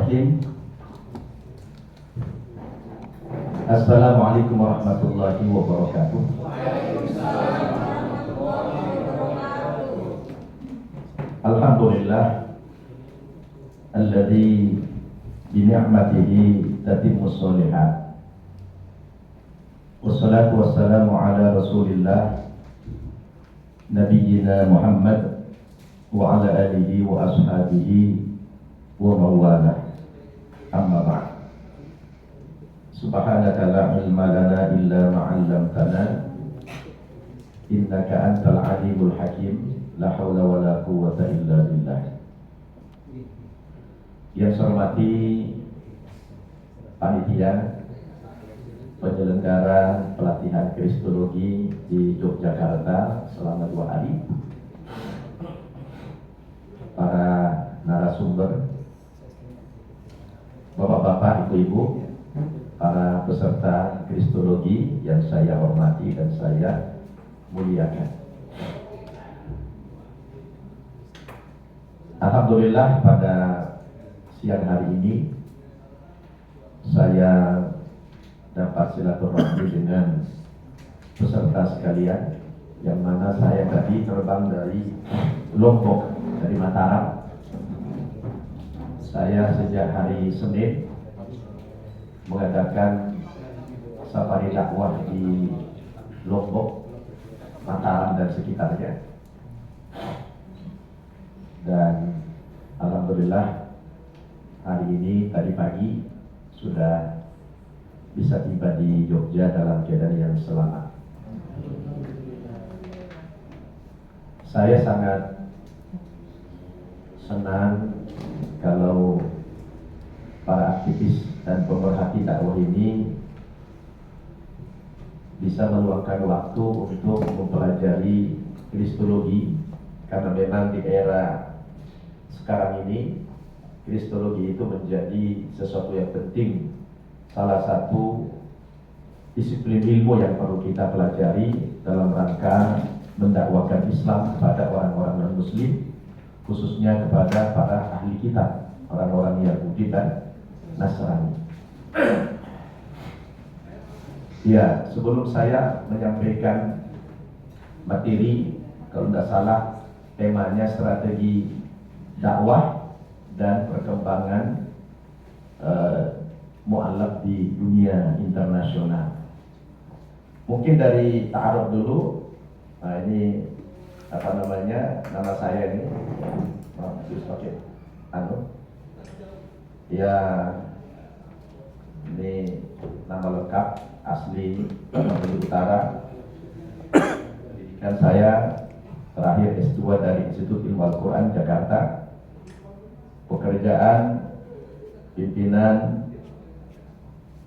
Bismillahirrahmanirrahim. Assalamualaikum warahmatullahi wabarakatuh. Alhamdulillah alladzi bi ni'matihi tatimmus sholihat. Wassalatu wassalamu ala Rasulillah nabiyyina Muhammad wa ala alihi wa ashabihi wa mawala. Amma ba'd. Subhanaka la ilma lana illa ma 'allamtana innaka antal alimul hakim. La haula wa la quwwata illa billah. Yang saya hormati panitia penyelenggara pelatihan Kristologi di Yogyakarta selama 2 hari, para narasumber, bapak-bapak, ibu-ibu, para peserta Kristologi yang saya hormati dan saya muliakan. Alhamdulillah pada siang hari ini saya dapat silaturahmi dengan peserta sekalian, yang mana saya tadi terbang dari Lombok, dari Mataram. Saya sejak hari Senin mengadakan safari dakwah di Lombok, Mataram dan sekitarnya. Dan alhamdulillah hari ini tadi pagi sudah bisa tiba di Jogja dalam keadaan yang selamat. Saya sangat senang kalau para aktivis dan pemerhati dakwah ini bisa meluangkan waktu untuk mempelajari Kristologi, karena memang di era sekarang ini Kristologi itu menjadi sesuatu yang penting, salah satu disiplin ilmu yang perlu kita pelajari dalam rangka mendakwakan Islam kepada orang-orang non-Muslim, khususnya kepada para ahli kitab, orang-orang Yahudi dan Nasrani. Ya, sebelum saya menyampaikan materi, kalau tidak salah temanya strategi dakwah dan perkembangan mu'alaf di dunia internasional. Mungkin dari ta'aruf dulu. Nah, ini apa namanya, nama saya ini harus pakai ya, ini nama lengkap asli Bali Utara. Pendidikan saya terakhir S2 dari Institut Ilmu Al-Quran Jakarta. Pekerjaan pimpinan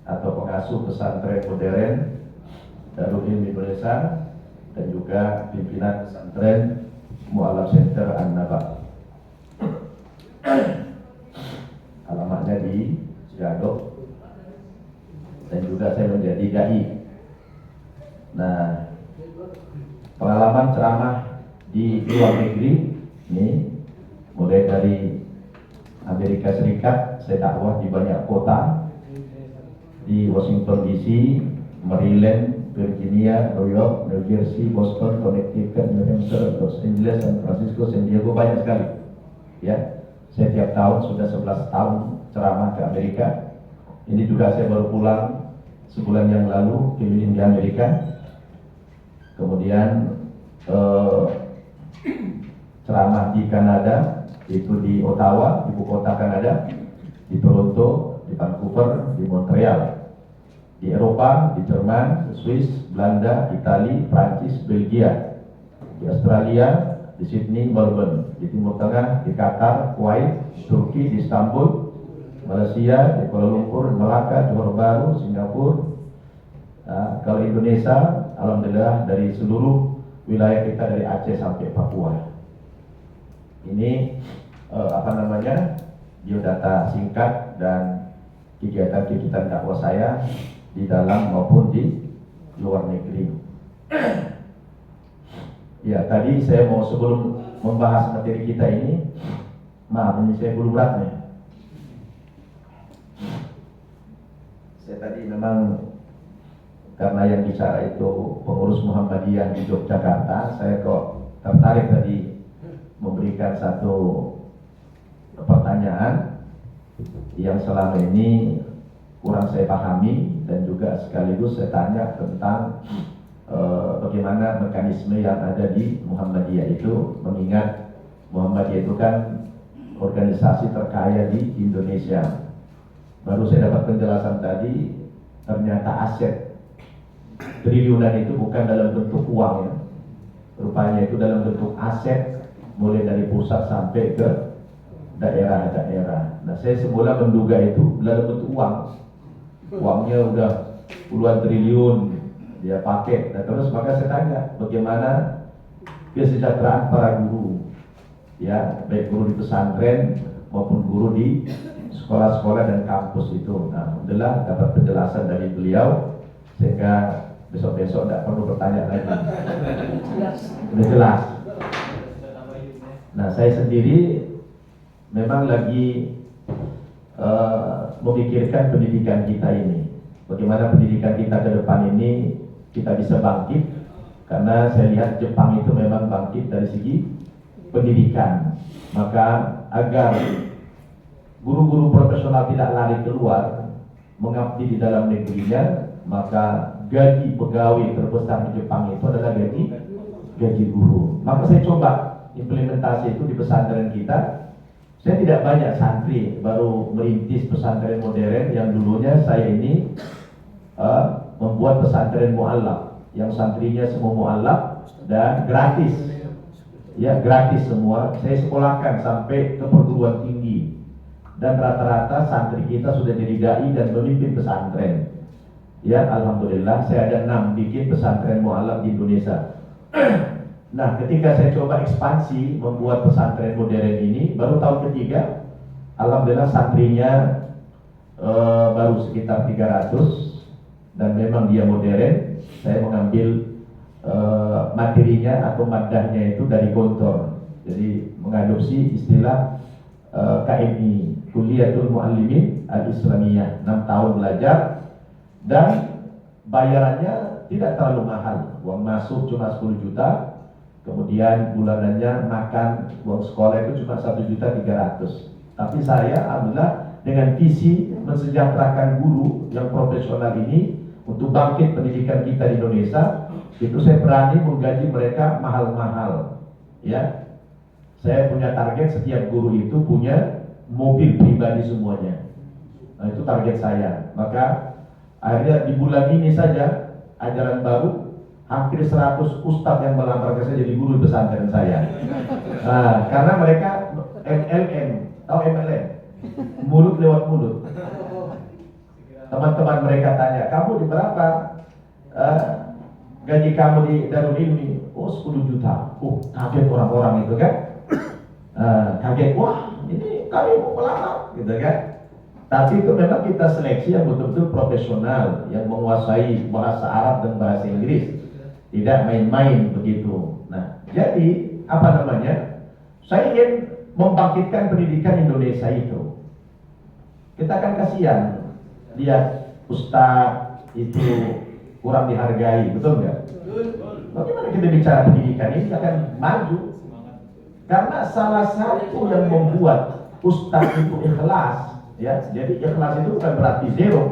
atau pengasuh pesantren modern Darul Ilmi Indonesia, dan juga pimpinan pesantren Mu'alaf Center An-Naba. Alamatnya di Cigadok, dan juga saya menjadi dai. Nah, pengalaman ceramah di luar negeri ini mulai dari Amerika Serikat, saya dakwah di banyak kota, di Washington DC, Maryland, Virginia, New York, New Jersey, Boston, Connecticut, New Hampshire, Los Angeles, San Francisco, San Diego, banyak sekali. Ya, saya tiap tahun sudah 11 tahun ceramah ke Amerika. Ini juga saya baru pulang sebulan yang lalu keliling di Amerika. Kemudian ceramah di Kanada, itu di Ottawa, ibu kota Kanada, di Toronto, di Vancouver, di Montreal. Di Eropa, di Jerman, di Swiss, Belanda, Italia, Prancis, Belgia. Di Australia, di Sydney, Melbourne. Di Timur Tengah, di Qatar, Kuwait, Turki, di Istanbul, Malaysia, di Kuala Lumpur, Melaka, Johor Bahru, Singapura. Nah, kalau Indonesia, alhamdulillah dari seluruh wilayah kita, dari Aceh sampai Papua. Ini biodata singkat dan kegiatan-kegiatan dakwah saya di dalam maupun di luar negeri. Ya, tadi saya mau, sebelum membahas materi kita ini, maaf ini saya bulu berat nih. memang karena yang bicara itu pengurus Muhammadiyah di Yogyakarta, saya kok tertarik tadi memberikan satu pertanyaan yang selama ini kurang saya pahami, dan juga sekaligus saya tanya tentang bagaimana mekanisme yang ada di Muhammadiyah itu, mengingat Muhammadiyah itu kan organisasi terkaya di Indonesia. Baru saya dapat penjelasan tadi, ternyata aset triliunan itu bukan dalam bentuk uang ya, rupanya itu dalam bentuk aset mulai dari pusat sampai ke daerah-daerah. Nah, saya semula menduga itu dalam bentuk uang, uangnya udah puluhan triliun dia pakai. Nah, terus maka saya tanya bagaimana kesejahteraan para guru, ya, baik guru di pesantren maupun guru di sekolah-sekolah dan kampus itu. Nah, alhamdulillah dapat penjelasan dari beliau sehingga besok-besok tidak perlu bertanya lagi. Sudah jelas. Nah, saya sendiri memang lagi memikirkan pendidikan kita ini. Bagaimana pendidikan kita ke depan ini kita bisa bangkit, karena saya lihat Jepang itu memang bangkit dari segi pendidikan. Maka agar guru-guru profesional tidak lari keluar mengabdi di dalam negerinya, maka gaji pegawai terbesar di Jepang itu adalah gaji guru. Maka saya coba implementasi itu di pesantren kita. Saya tidak banyak santri, baru merintis pesantren modern yang dulunya saya ini membuat pesantren mu'allaf, yang santrinya semua mu'allaf dan gratis, ya, gratis semua. Saya sekolahkan sampai ke perguruan tinggi, dan rata-rata santri kita sudah jadi dai dan memimpin pesantren. Ya, alhamdulillah saya ada 6 bikin pesantren mu'allaf di Indonesia. Nah, ketika saya coba ekspansi membuat pesantren modern ini, baru tahun ketiga, alhamdulillah santrinya baru sekitar 300, dan memang dia modern. Saya mengambil materinya atau madahnya itu dari Gontor, jadi mengadopsi istilah KMI, Kuliatul Muallimin Al-Islamiyah, 6 tahun belajar, dan bayarannya tidak terlalu mahal. Uang masuk cuma 10 juta, kemudian bulanannya makan uang sekolah itu cuma 1.300.000. Tapi saya alhamdulillah dengan visi mensejahterakan guru yang profesional ini untuk bangkit pendidikan kita di Indonesia, itu saya berani menggaji mereka mahal-mahal. Ya, saya punya target setiap guru itu punya mobil pribadi semuanya. Nah, itu target saya. Maka akhirnya di bulan ini saja ajaran baru, hampir 100 ustadz yang melamar ke saya jadi guru di pesantren saya. Nah, karena mereka MLM, tahu MLM? Mulut lewat mulut. Teman-teman mereka tanya, kamu di berapa? Gaji kamu di Darul Ilmi? Oh, 10 juta. Oh, kaget orang-orang itu kan. Kaget, wah ini kami mau melamar, gitu kan. Tapi itu memang kita seleksi yang betul-betul profesional, yang menguasai bahasa Arab dan bahasa Inggris. Tidak main-main begitu. Nah, jadi apa namanya? Saya ingin membangkitkan pendidikan Indonesia itu. Kita kan kasihan lihat ustadz itu kurang dihargai, betul nggak? Bagaimana kita bicara pendidikan ini akan maju? Karena salah satu yang membuat ustadz itu ikhlas, ya. Jadi ikhlas itu bukan berarti zero.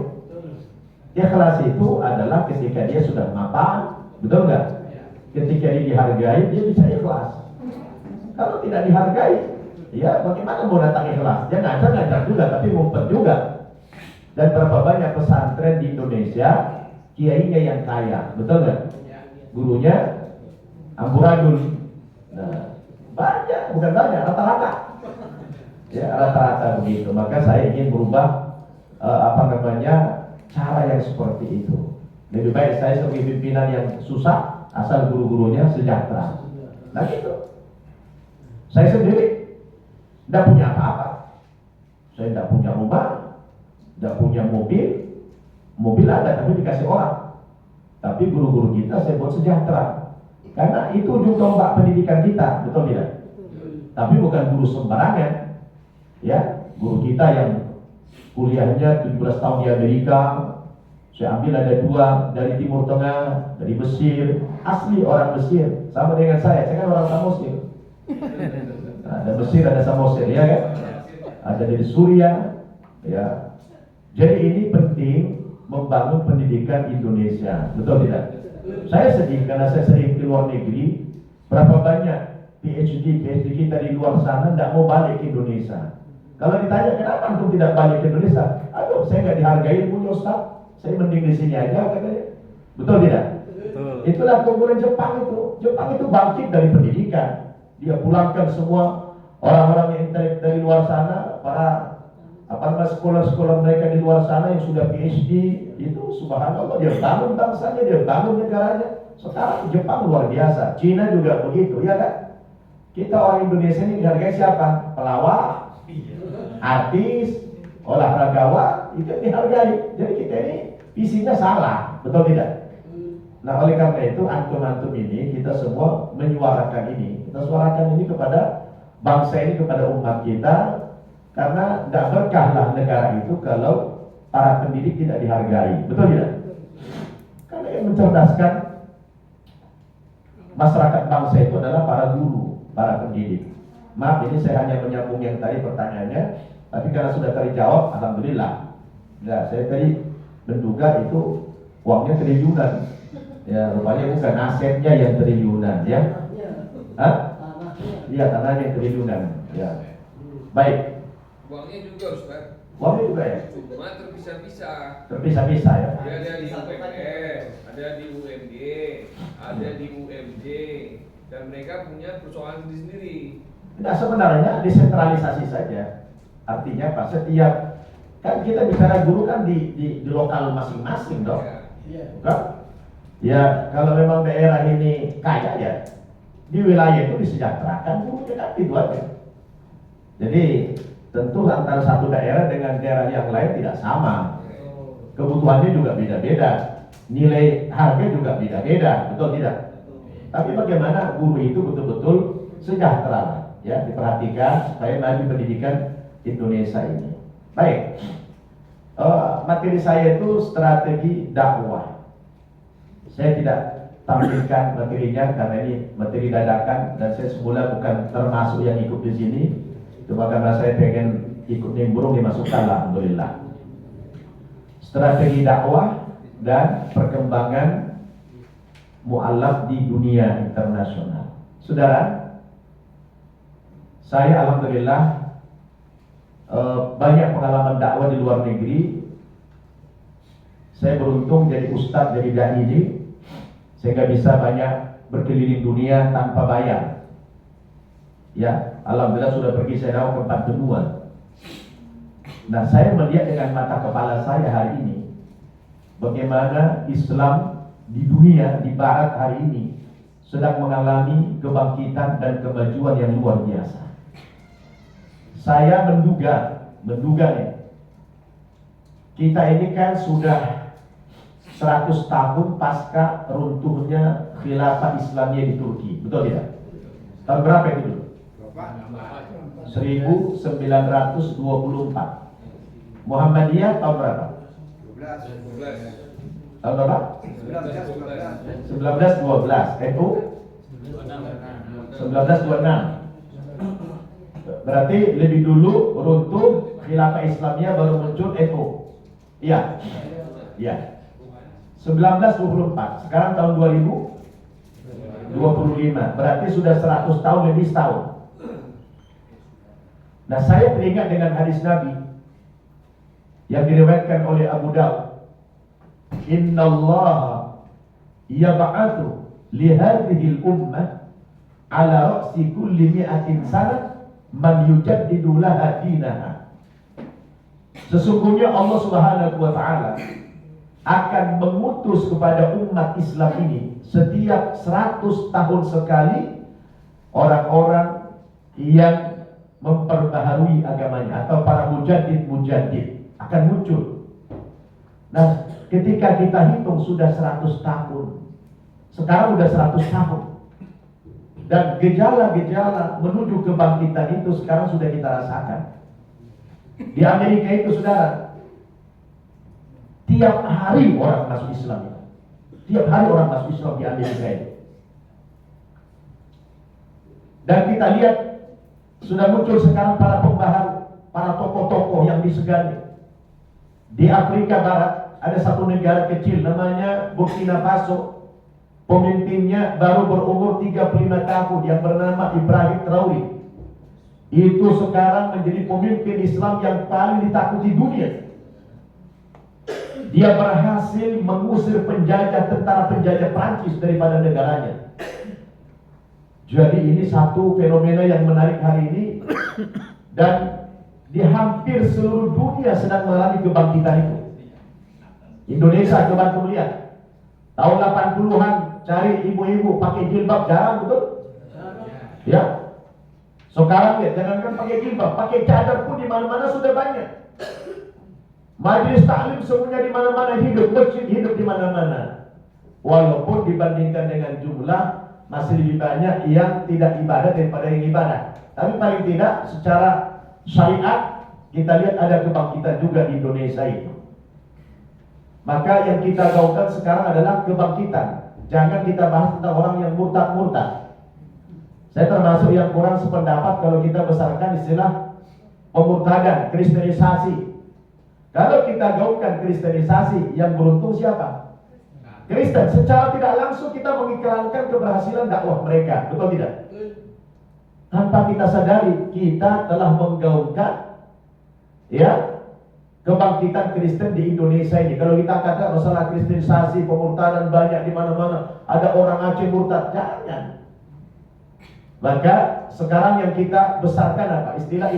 Ikhlas itu adalah ketika dia sudah mapan. Betul nggak? Ketika dia dihargai, dia bisa ikhlas. Kalau tidak dihargai, ya bagaimana mau datang ikhlas? Dia ngajar juga, tapi ngumpet juga. Dan berapa banyak pesantren di Indonesia, kiainya yang kaya, betul nggak? Gurunya amburadul. Nah, banyak, bukan banyak, rata-rata. Ya, rata-rata begitu. Maka saya ingin merubah cara yang seperti itu. Lebih baik saya sebagai pimpinan yang susah, asal guru-gurunya sejahtera. Nah gitu. Saya sendiri tidak punya apa-apa. Saya tidak punya rumah, tidak punya mobil. Mobil ada tapi dikasih orang. Tapi guru-guru kita saya buat sejahtera. Karena itu ujung tombak pendidikan kita, betul tidak? Tapi bukan guru sembarangan. Ya, guru kita yang kuliahnya 17 tahun di Amerika, Saya ambil ada 2 dari Timur Tengah, dari Mesir, asli orang Mesir, sama dengan saya kan orang Samosir. Ada Mesir, ada Samosir, ya kan? Ada dari Suriah, ya. Jadi ini penting membangun pendidikan Indonesia, betul tidak? Saya sedih karena saya sering ke luar negeri. Berapa banyak PhD kita di luar sana tidak mau balik ke Indonesia. Kalau ditanya kenapa antum tidak balik ke Indonesia, aduh saya nggak dihargai punya Ustaz, saya mending di sini aja katanya. Betul tidak? Betul. Itulah keunggulan Jepang itu. Jepang itu bangkit dari pendidikan. Dia pulangkan semua orang-orang yang intelek dari luar sana, para sekolah-sekolah mereka di luar sana yang sudah PhD, itu subhanallah dia bangun bangsanya, dia bangun negaranya. Sekarang Jepang luar biasa, Cina juga begitu, ya kan? Kita orang Indonesia ini dihargai siapa? Pelawak, artis, olahragawan, itu dihargai. Jadi kita ini visinya salah, betul tidak? Nah oleh karena itu antum-antum ini kita semua menyuarakan ini, kita suarakan ini kepada bangsa ini, kepada umat kita, karena tidak berkahlah negara itu kalau para pendidik tidak dihargai, betul tidak? Karena yang mencerdaskan masyarakat bangsa itu adalah para guru, para pendidik. Maaf ini saya hanya menyambung yang tadi pertanyaannya, tapi karena sudah terjawab, alhamdulillah. Nah, saya tadi menduga itu uangnya triliunan. Ya, rupanya bukan asetnya yang triliunan, ya. Hah? Iya, tanahnya triliunan. Ya. Baik. Uangnya juga, Ustaz. Uangnya juga ya? Cuma terpisah-pisah. Terpisah-pisah ya? Ada di UPS, ada di UMD, ada di UMJ, dan mereka punya persoalan sendiri-sendiri. Nah, sebenarnya desentralisasi saja. Artinya apa? Setiap kan kita bicara guru kan di lokal masing-masing dong. Bukan? Ya, kalau memang daerah ini kaya ya, di wilayah itu disejahterakan gurunya kan itu aja. Jadi tentu antara satu daerah dengan daerah yang lain tidak sama. Kebutuhannya juga beda-beda. Nilai harga juga beda-beda, betul tidak? Tapi bagaimana guru itu betul-betul sejahtera, ya, diperhatikan supaya maju pendidikan Indonesia ini. Baik, materi saya itu strategi dakwah. Saya tidak tampilkan materinya karena ini materi dadakan dan saya semula bukan termasuk yang ikut di sini. Cuma karena saya pengen ikut nimbrung dimasukkan, alhamdulillah. Strategi dakwah dan perkembangan mu'alaf di dunia internasional. Saudara, saya alhamdulillah banyak pengalaman dakwah di luar negeri. Saya beruntung jadi ustadz, jadi dai ini, sehingga bisa banyak berkeliling dunia tanpa bayar. Ya, alhamdulillah sudah pergi saya ke 4 benua. Nah, saya melihat dengan mata kepala saya hari ini bagaimana Islam di dunia, di barat hari ini sedang mengalami kebangkitan dan kemajuan yang luar biasa. Saya menduga nih, kita ini kan sudah 100 tahun pasca runtuhnya khilafah Islamiyah di Turki, betul tidak? Tahun berapa itu dulu? 1924. Muhammadiyah tahun berapa? 12. Tahun berapa? 1912. NU 1926. Berarti lebih dulu runtuh khilafah Islamiyah baru muncul NU. Iya. Iya. 1924. Sekarang tahun 2025. Berarti sudah 100 tahun lebih setahun. Nah, saya teringat dengan hadis Nabi yang diriwayatkan oleh Abu Dawud. Innallaha yab'atsu li hadhihi al-ummah ala ra'si kulli mi'atin sanah man yujaddidu laha dinaha. Sesungguhnya Allah Subhanahu wa taala akan mengutus kepada umat Islam ini setiap 100 tahun sekali orang-orang yang memperbaharui agamanya atau para mujaddid akan muncul. Nah, ketika kita hitung sudah 100 tahun, sekarang sudah 100 tahun, dan gejala-gejala menuju kebangkitan itu sekarang sudah kita rasakan. Di Amerika itu, saudara, Tiap hari orang masuk Islam itu. Tiap hari orang masuk Islam di Amerika ini. Dan kita lihat sudah muncul sekarang para pembaharu, para tokoh-tokoh yang disegani. Di Afrika Barat ada satu negara kecil namanya Burkina Faso. Pemimpinnya baru berumur 35 tahun yang bernama Ibrahim Traoré. Itu sekarang menjadi pemimpin Islam yang paling ditakuti dunia. Dia berhasil mengusir tentara penjajah Prancis daripada negaranya. Jadi ini satu fenomena yang menarik hari ini. Dan di hampir seluruh dunia sedang mengalami kebangkitan itu. Indonesia coba tuh lihat. Tahun 80-an cari ibu-ibu pakai jilbab jarang, betul? Ya. Sekarang ya jangankan pakai jilbab, pakai cadar pun di mana-mana sudah banyak. Majelis taklim semuanya di mana-mana hidup, masjid hidup di mana-mana. Walaupun dibandingkan dengan jumlah masih lebih banyak yang tidak ibadah daripada yang ibadah. Tapi paling tidak secara syariat kita lihat ada kebangkitan juga di Indonesia itu. Maka yang kita gaungkan sekarang adalah kebangkitan. Jangan kita bahas tentang orang yang murtad-murtad. Saya termasuk yang kurang sependapat kalau kita besarkan istilah pemurtadan, kristenisasi. Kalau kita gaungkan kristenisasi, yang beruntung siapa? Kristen. Secara tidak langsung kita mengiklankan keberhasilan dakwah mereka, betul tidak? Tanpa kita sadari, kita telah menggaungkan ya kebangkitan Kristen di Indonesia ini. Kalau kita kata masalah kristenisasi, pemurtadan banyak di mana-mana, ada orang Aceh murtad, jangan. Maka sekarang yang kita besarkan apa? Istilah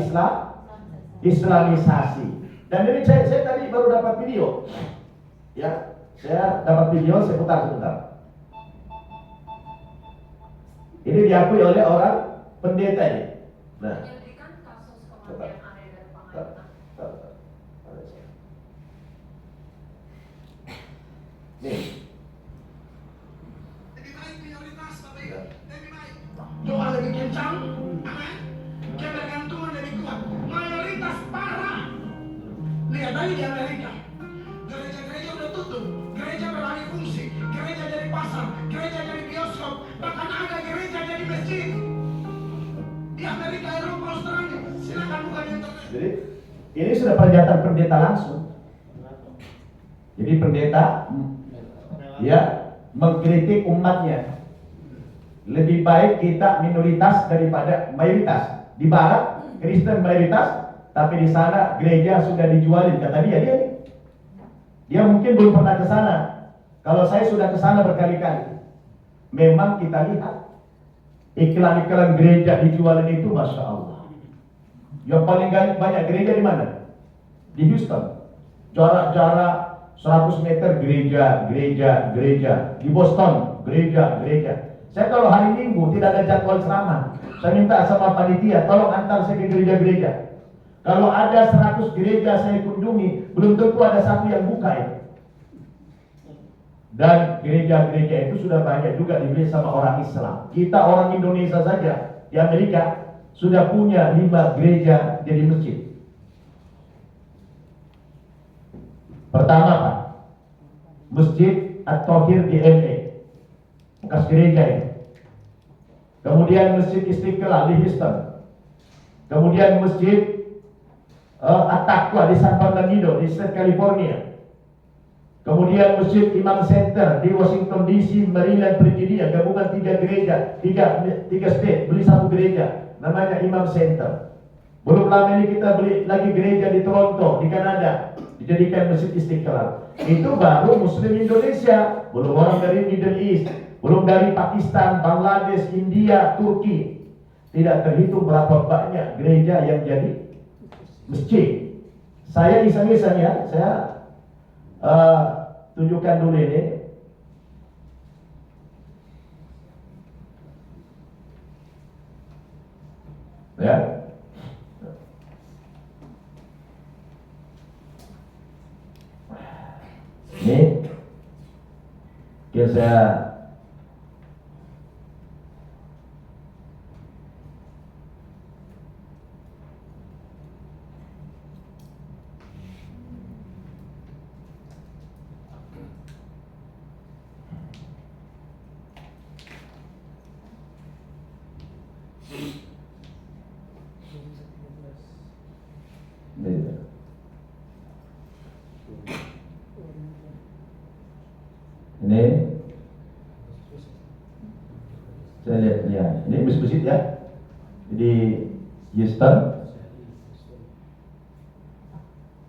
Islamisasi. Dan ini saya tadi baru dapat video. Ya, saya dapat video, saya putar sebentar. Ini diakui oleh orang pendeta ini. Nah, nih. Lebih baik minoritas, Bapak Ibu. Lebih baik. Doa lebih kencang. Amin. Kebergantungan lebih kuat. Mayoritas parah. Lihat aja di Amerika. Gereja-gereja udah tutup. Gereja beralih fungsi. Gereja jadi pasar. Gereja jadi bioskop. Bahkan ada gereja jadi masjid. Di Amerika, Eropa, Australia. Silakan buka di internet. Jadi ini sudah pernyataan pendeta langsung. Jadi pendeta ya mengkritik umatnya. Lebih baik kita minoritas daripada mayoritas. Di barat Kristen mayoritas, tapi di sana gereja sudah dijualin, kata dia mungkin belum pernah ke sana. Kalau saya sudah ke sana berkali-kali. Memang kita lihat iklan-iklan gereja dijualin itu, masya Allah. Yang paling banyak gereja di mana? Di Houston. Jarak 100 meter gereja. Di Boston, gereja. Saya kalau hari Minggu tidak ada jadwal ceramah, saya minta sama panitia, tolong antar saya ke gereja-gereja. Kalau ada 100 gereja saya kunjungi, belum tentu ada satu yang buka itu. Dan gereja-gereja itu sudah banyak juga dibeli sama orang Islam. Kita orang Indonesia saja di Amerika sudah punya 5 gereja jadi masjid. Pertama Pak, Masjid At-Tahir di LA, bekas gereja ini. Kemudian Masjid Istiqlal di Houston. Kemudian Masjid At-Taqwa di San Bernardino di State California. Kemudian Masjid Imam Center di Washington DC, Maryland, Virginia. Gabungan 3 gereja, 3 state, beli 1 gereja, namanya Imam Center. Belum lama ini kita beli lagi gereja di Toronto, di Kanada, dijadikan Masjid Istiqlal. Itu baru Muslim Indonesia, belum orang dari Middle East, belum dari Pakistan, Bangladesh, India, Turki. Tidak terhitung berapa banyak gereja yang jadi masjid. Saya iseng-iseng ya, saya tunjukkan dulu ini. Ya. Ini saya Ini saya lihat ya, ini bus-busit ya. Jadi Houston,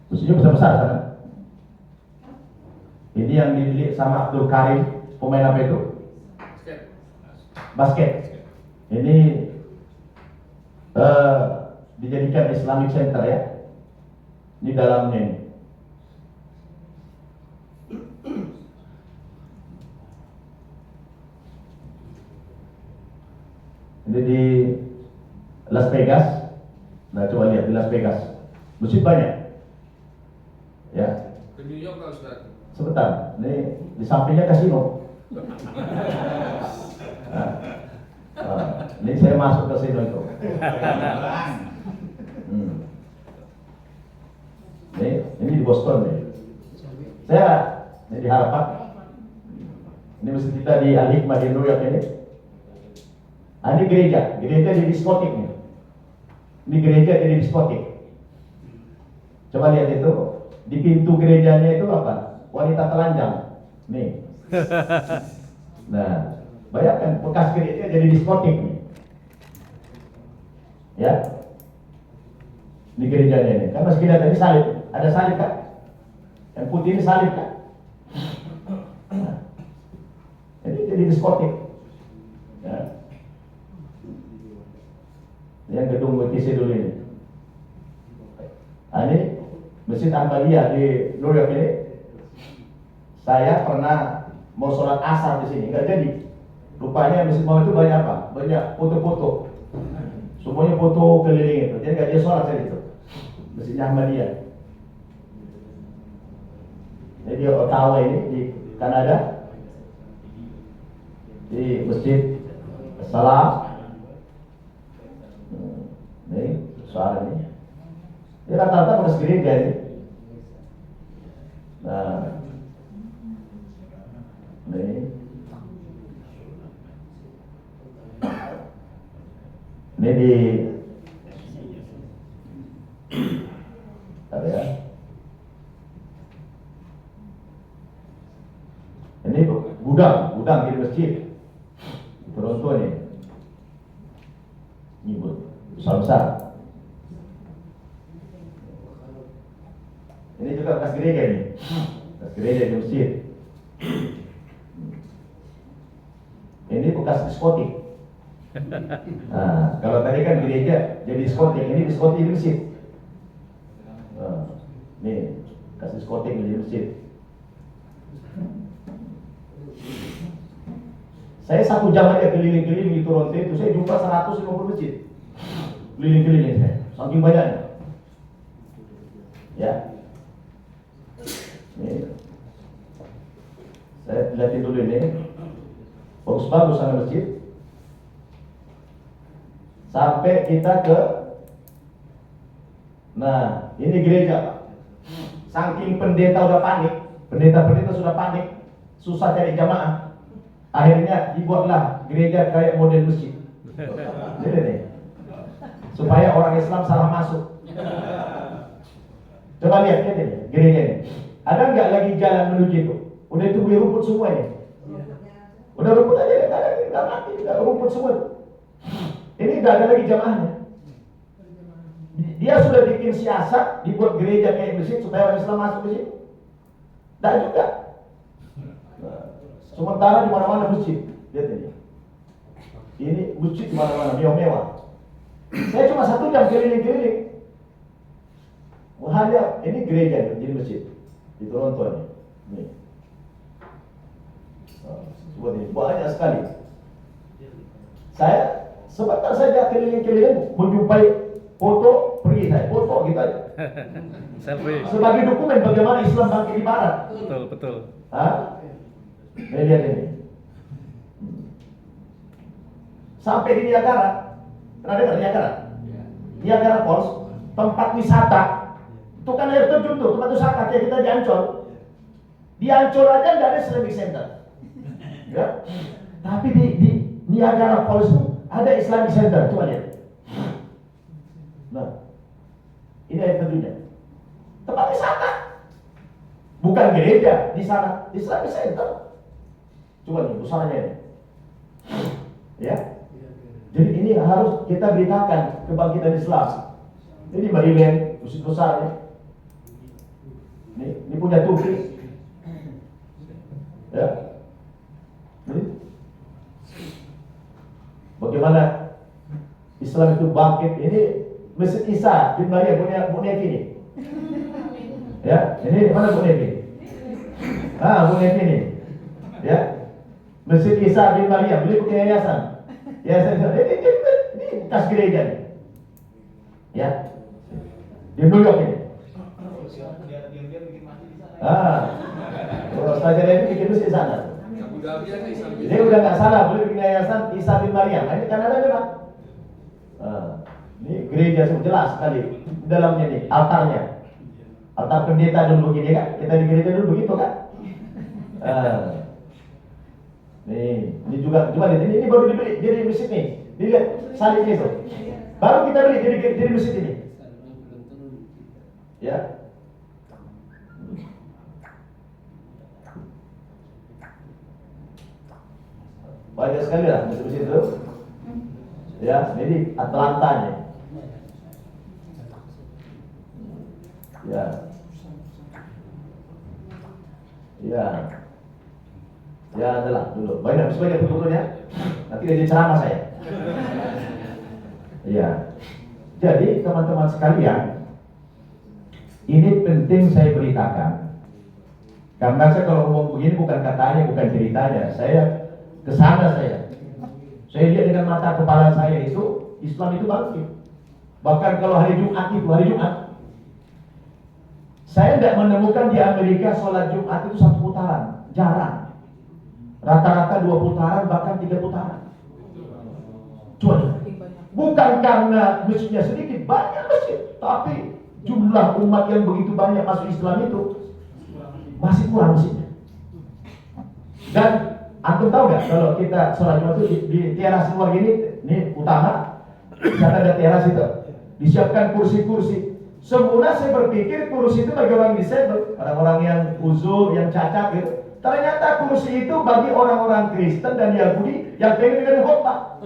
busnya besar-besar sana. Ini yang dibeli sama Abdul Karim, pemain apa itu? Basket. Ini dijadikan Islamic Center ya. Ini dalamnya ini. Ini di Las Vegas. Nah coba lihat di Las Vegas, masjid banyak. Ya. Ke New York kan Ustaz? Sebentar, ini di sampingnya kasino. Ini saya masuk kasino itu. Ini di Boston nih. Saya ini di Harapan. Ini masjid kita di Al Hikmah di New York ini. Ini gereja jadi diskotik nih. Ini gereja jadi diskotik. Coba lihat itu, di pintu gerejanya itu apa? Wanita telanjang. Nih. Nah, bayangkan bekas gereja jadi diskotik nih. Ya. Di gerejanya ini. Kan masih lihat tadi salib. Ada salib kan? Yang putih ini salib kan? Nah. Ini jadi diskotik. Ya. Yang gedung BTC dulu ini. Ini Masjid Antalya di New York ini. Saya pernah mau sholat asar di sini, nggak jadi. Rupanya Masjid Muhammad itu banyak apa? Banyak foto-foto. Semuanya foto keliling itu. Jadi nggak jadi sholat saya itu. Masjidnya Ahmadiyah. Ini di Ottawa ini di Kanada. Di Masjid Salam. Ini soal ini. Ini rata-rata bekas gereja ini. Nah, ini di apa ya? Ini gudang di masjid. Toronto ini. Ini besar. Ini juga bekas gereja nih. Bekas gereja di masjid. Ini bekas diskotik. Nah, kalau tadi kan gereja jadi diskotik, ini diskotik di masjid. Nah, nih bekas diskotik di masjid. Saya 1 jam aja keliling-keliling di Toronto itu, saya jumpa 150 masjid. Keliling-keliling saya, saking banyaknya. Ya. Nih. Saya lihatin dulu ini. Bagus-bagus sana masjid. Sampai kita ke, nah ini gereja Pak. Saking pendeta udah panik, pendeta sudah panik, susah cari jamaah. Akhirnya dibuatlah gereja kayak model masjid. Jadi nih, supaya orang Islam salah masuk. Coba lihat ini gereja ini. Ada nggak lagi jalan menuju itu? Udah itu beli rumput semua ini. Udah rumput aja, nggak mati, nggak rumput semua. Ini nggak ada lagi jamaahnya. Dia sudah bikin siasat, dibuat gereja kayak masjid supaya orang Islam masuk ke situ. Nggak juga. Sementara di mana-mana masjid. Lihat ini. Ini masjid di mana-mana, mewah-mewah. Saya cuma 1 jam keliling-keliling. Hanya ini gereja jadi masjid di Toronto ini. Nih. Seperti ini. Banyak sekali. Saya sebentar saja keliling-keliling menjumpai foto, pergi saya foto gitu aja. Selfie. Sebagai dokumen bagaimana Islam bangkit di barat. Betul. Hah? Ini lihat ini. Sampai di Niagara. Pernah dengar Niagara? Niagara Falls, tempat wisata. Itu kan air terjun tuh, tempat wisata kayak kita di Ancol. Di Ancol aja nggak ada Islamic Center. Ya. Tapi di Niagara Falls itu ada Islamic Center, coba lihat. Nah, ini air terjunnya. Tempat wisata, bukan gereja di sana, Islamic Center. Coba nih, usahanya ini. Ya, jadi ini harus kita beritakan kebangkitan Islam. Ini Maryland, masjid besar ya. Ini punya Turki. Ya. Ini. Bagaimana Islam itu bangkit? Ini Masjid Isa bin Maryam punya Bu Nevi ini. Ya, ini mana Bu Nevi? Bu Nevi ini. Ya. Masjid Isa bin Maryam, beli punya yayasan. Yayasan ini bekas gereja nih. Ya. Di New York ini. Kalau saja ini bikin masjid sana. Dia udah nggak salah, boleh bikin yayasan Isa bin Maryam. Ini Kanada memang. Ini gereja jelas sekali. Dalamnya nih, altarnya. Altar pendeta dulu begini kan? Kita di gereja dulu begitu kan? Ini juga, coba lihat, ini baru dibeli jadi masjid nih. Dilihat salibnya itu. Baru kita beli jadi masjid ini. Ya. Banyak sekali lah masjid itu. Ya, ini Atlanta nih. Ya. Ya. Ya, adalah dulu. Banyak fotonya. Nanti jadi ceramah saya. Ya. Jadi teman-teman sekalian, ini penting saya beritakan. Karena saya kalau ngomong begini bukan katanya, bukan ceritanya. Saya kesana saya lihat dengan mata kepala saya itu Islam itu bangkit. Bahkan kalau hari Jumat, saya tidak menemukan di Amerika sholat Jumat itu 1 putaran, jarang. Rata-rata 2 putaran, bahkan 3 putaran. Cuma bukan karena masjidnya sedikit, banyak masjid, tapi jumlah umat yang begitu banyak masuk Islam itu masih kurang masjidnya. Dan antum tahu nggak kalau kita sholat Jumat itu di teras luar gini, ini utama, di sana ada teras itu, disiapkan kursi-kursi. Semula saya berpikir kursi itu bagi orang disabel, orang-orang yang uzur, yang cacat gitu. Ternyata kursi itu bagi orang-orang Kristen dan Yahudi yang pengen dengerin khotbah.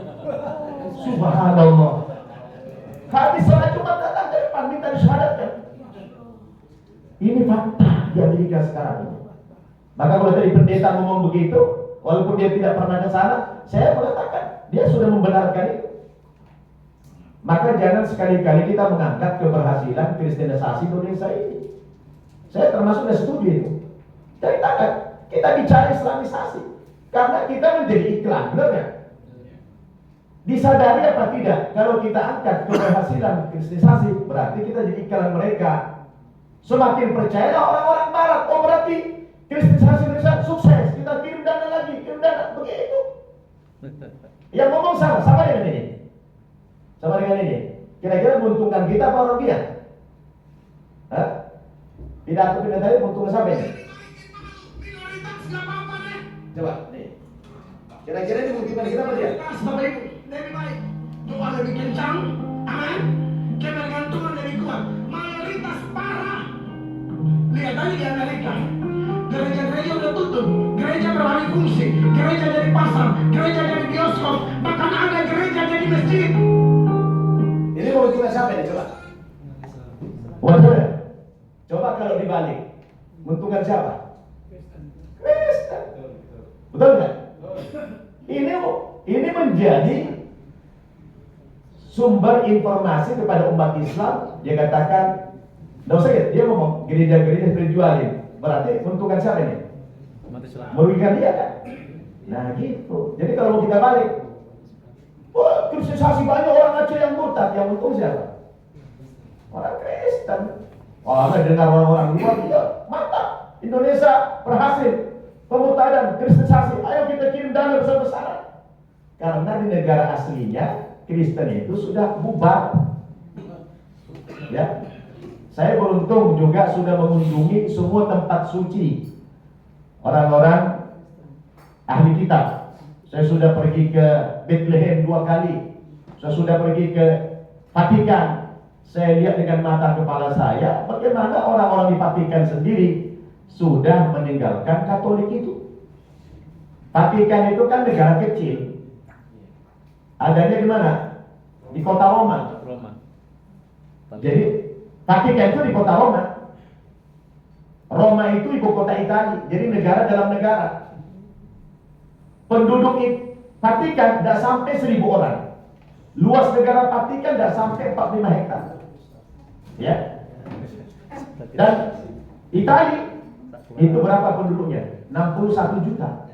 Subhanallah. Habis sholat Jumat datang ke depan minta disyahadatkan. Ini fakta di Amerika sekarang ini. Maka kalau tadi pendeta ngomong begitu, walaupun dia tidak pernah ke sana, saya mengatakan dia sudah membenarkan itu. Maka jangan sekali-kali kita mengangkat keberhasilan kristenisasi Indonesia ini. Saya termasuk yang setuju itu. Ceritakan, kita bicara Islamisasi karena kita menjadi iklan, benar nggak? Disadari apa tidak? Kalau kita angkat keberhasilan kristenisasi, berarti kita jadi iklan mereka. Semakin percaya orang-orang Barat, oh berarti kristenisasi Indonesia sukses. Kita kirim dana lagi, kirim dana, begitu. Yang ngomong sama dengan ini. Sama dengan ini, kira-kira menguntungkan kita apa orang dia? Pidato tadi menguntungkan siapa ini? Coba, nih. Kira-kira ini menguntungkan kita apa dia? Bapak Ibu, lebih baik doa lebih kencang, amin. Ketergantungan lebih kuat. Mayoritas parah. Lihat aja di Amerika, gereja-gereja udah tutup, gereja beralih fungsi, gereja jadi pasar, gereja jadi bioskop, bahkan ada gereja jadi masjid. Ini menguntungkan siapa ini coba? Waduh, coba kalau dibalik, menguntungkan siapa? Kristen. Betul nggak? Ini menjadi sumber informasi kepada umat Islam. Dia katakan, nggak usah ya, dia ngomong gereja-gereja spiritualin. Berarti menguntungkan siapa ini? Merugikan dia kan? Nah gitu. Jadi kalau mau kita balik, wah, kristenisasi banyak orang Aceh yang murtad, yang untung siapa? Orang Kristen. Wah, dengar orang-orang luar juga mantap. Indonesia berhasil pemurtadan kristenisasi. Ayo kita kirim dana besar-besaran. Karena di negara aslinya Kristen itu sudah bubar. Ya, saya beruntung juga sudah mengunjungi semua tempat suci orang-orang ahli kitab. Saya sudah pergi ke Bethlehem 2 kali. Saya sudah pergi ke Vatikan. Saya lihat dengan mata kepala saya bagaimana orang-orang di Vatikan sendiri sudah meninggalkan Katolik itu. Vatikan itu kan negara kecil. Adanya di mana? Di kota Roma. Roma. Jadi Vatikan itu di kota Roma. Roma itu ibu kota Italia. Jadi negara dalam negara. Penduduk Vatikan tidak sampai 1.000 orang. Luas negara Vatikan tidak sampai 45 hektar. Ya. Dan Italia itu berapa penduduknya? 61 juta.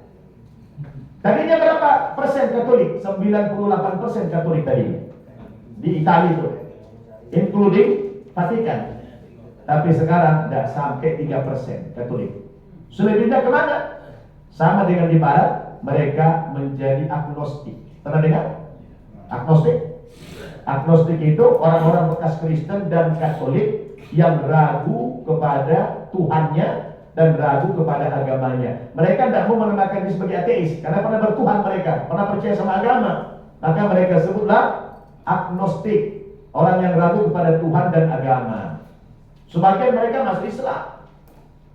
Tadinya berapa persen Katolik? 98% Katolik tadi di Italia itu, including Vatikan. Tapi sekarang tidak sampai 3% Katolik. Selebihnya kemana? Sama dengan di Barat, mereka menjadi agnostik. Pernah dengar? Agnostik? Agnostik itu orang-orang bekas Kristen dan Katolik yang ragu kepada Tuhannya dan ragu kepada agamanya. Mereka tidak mau menamakan diri sebagai ateis karena pernah bertuhan mereka, pernah percaya sama agama. Maka mereka sebutlah agnostik, orang yang ragu kepada Tuhan dan agama. Sebagian mereka masuk Islam.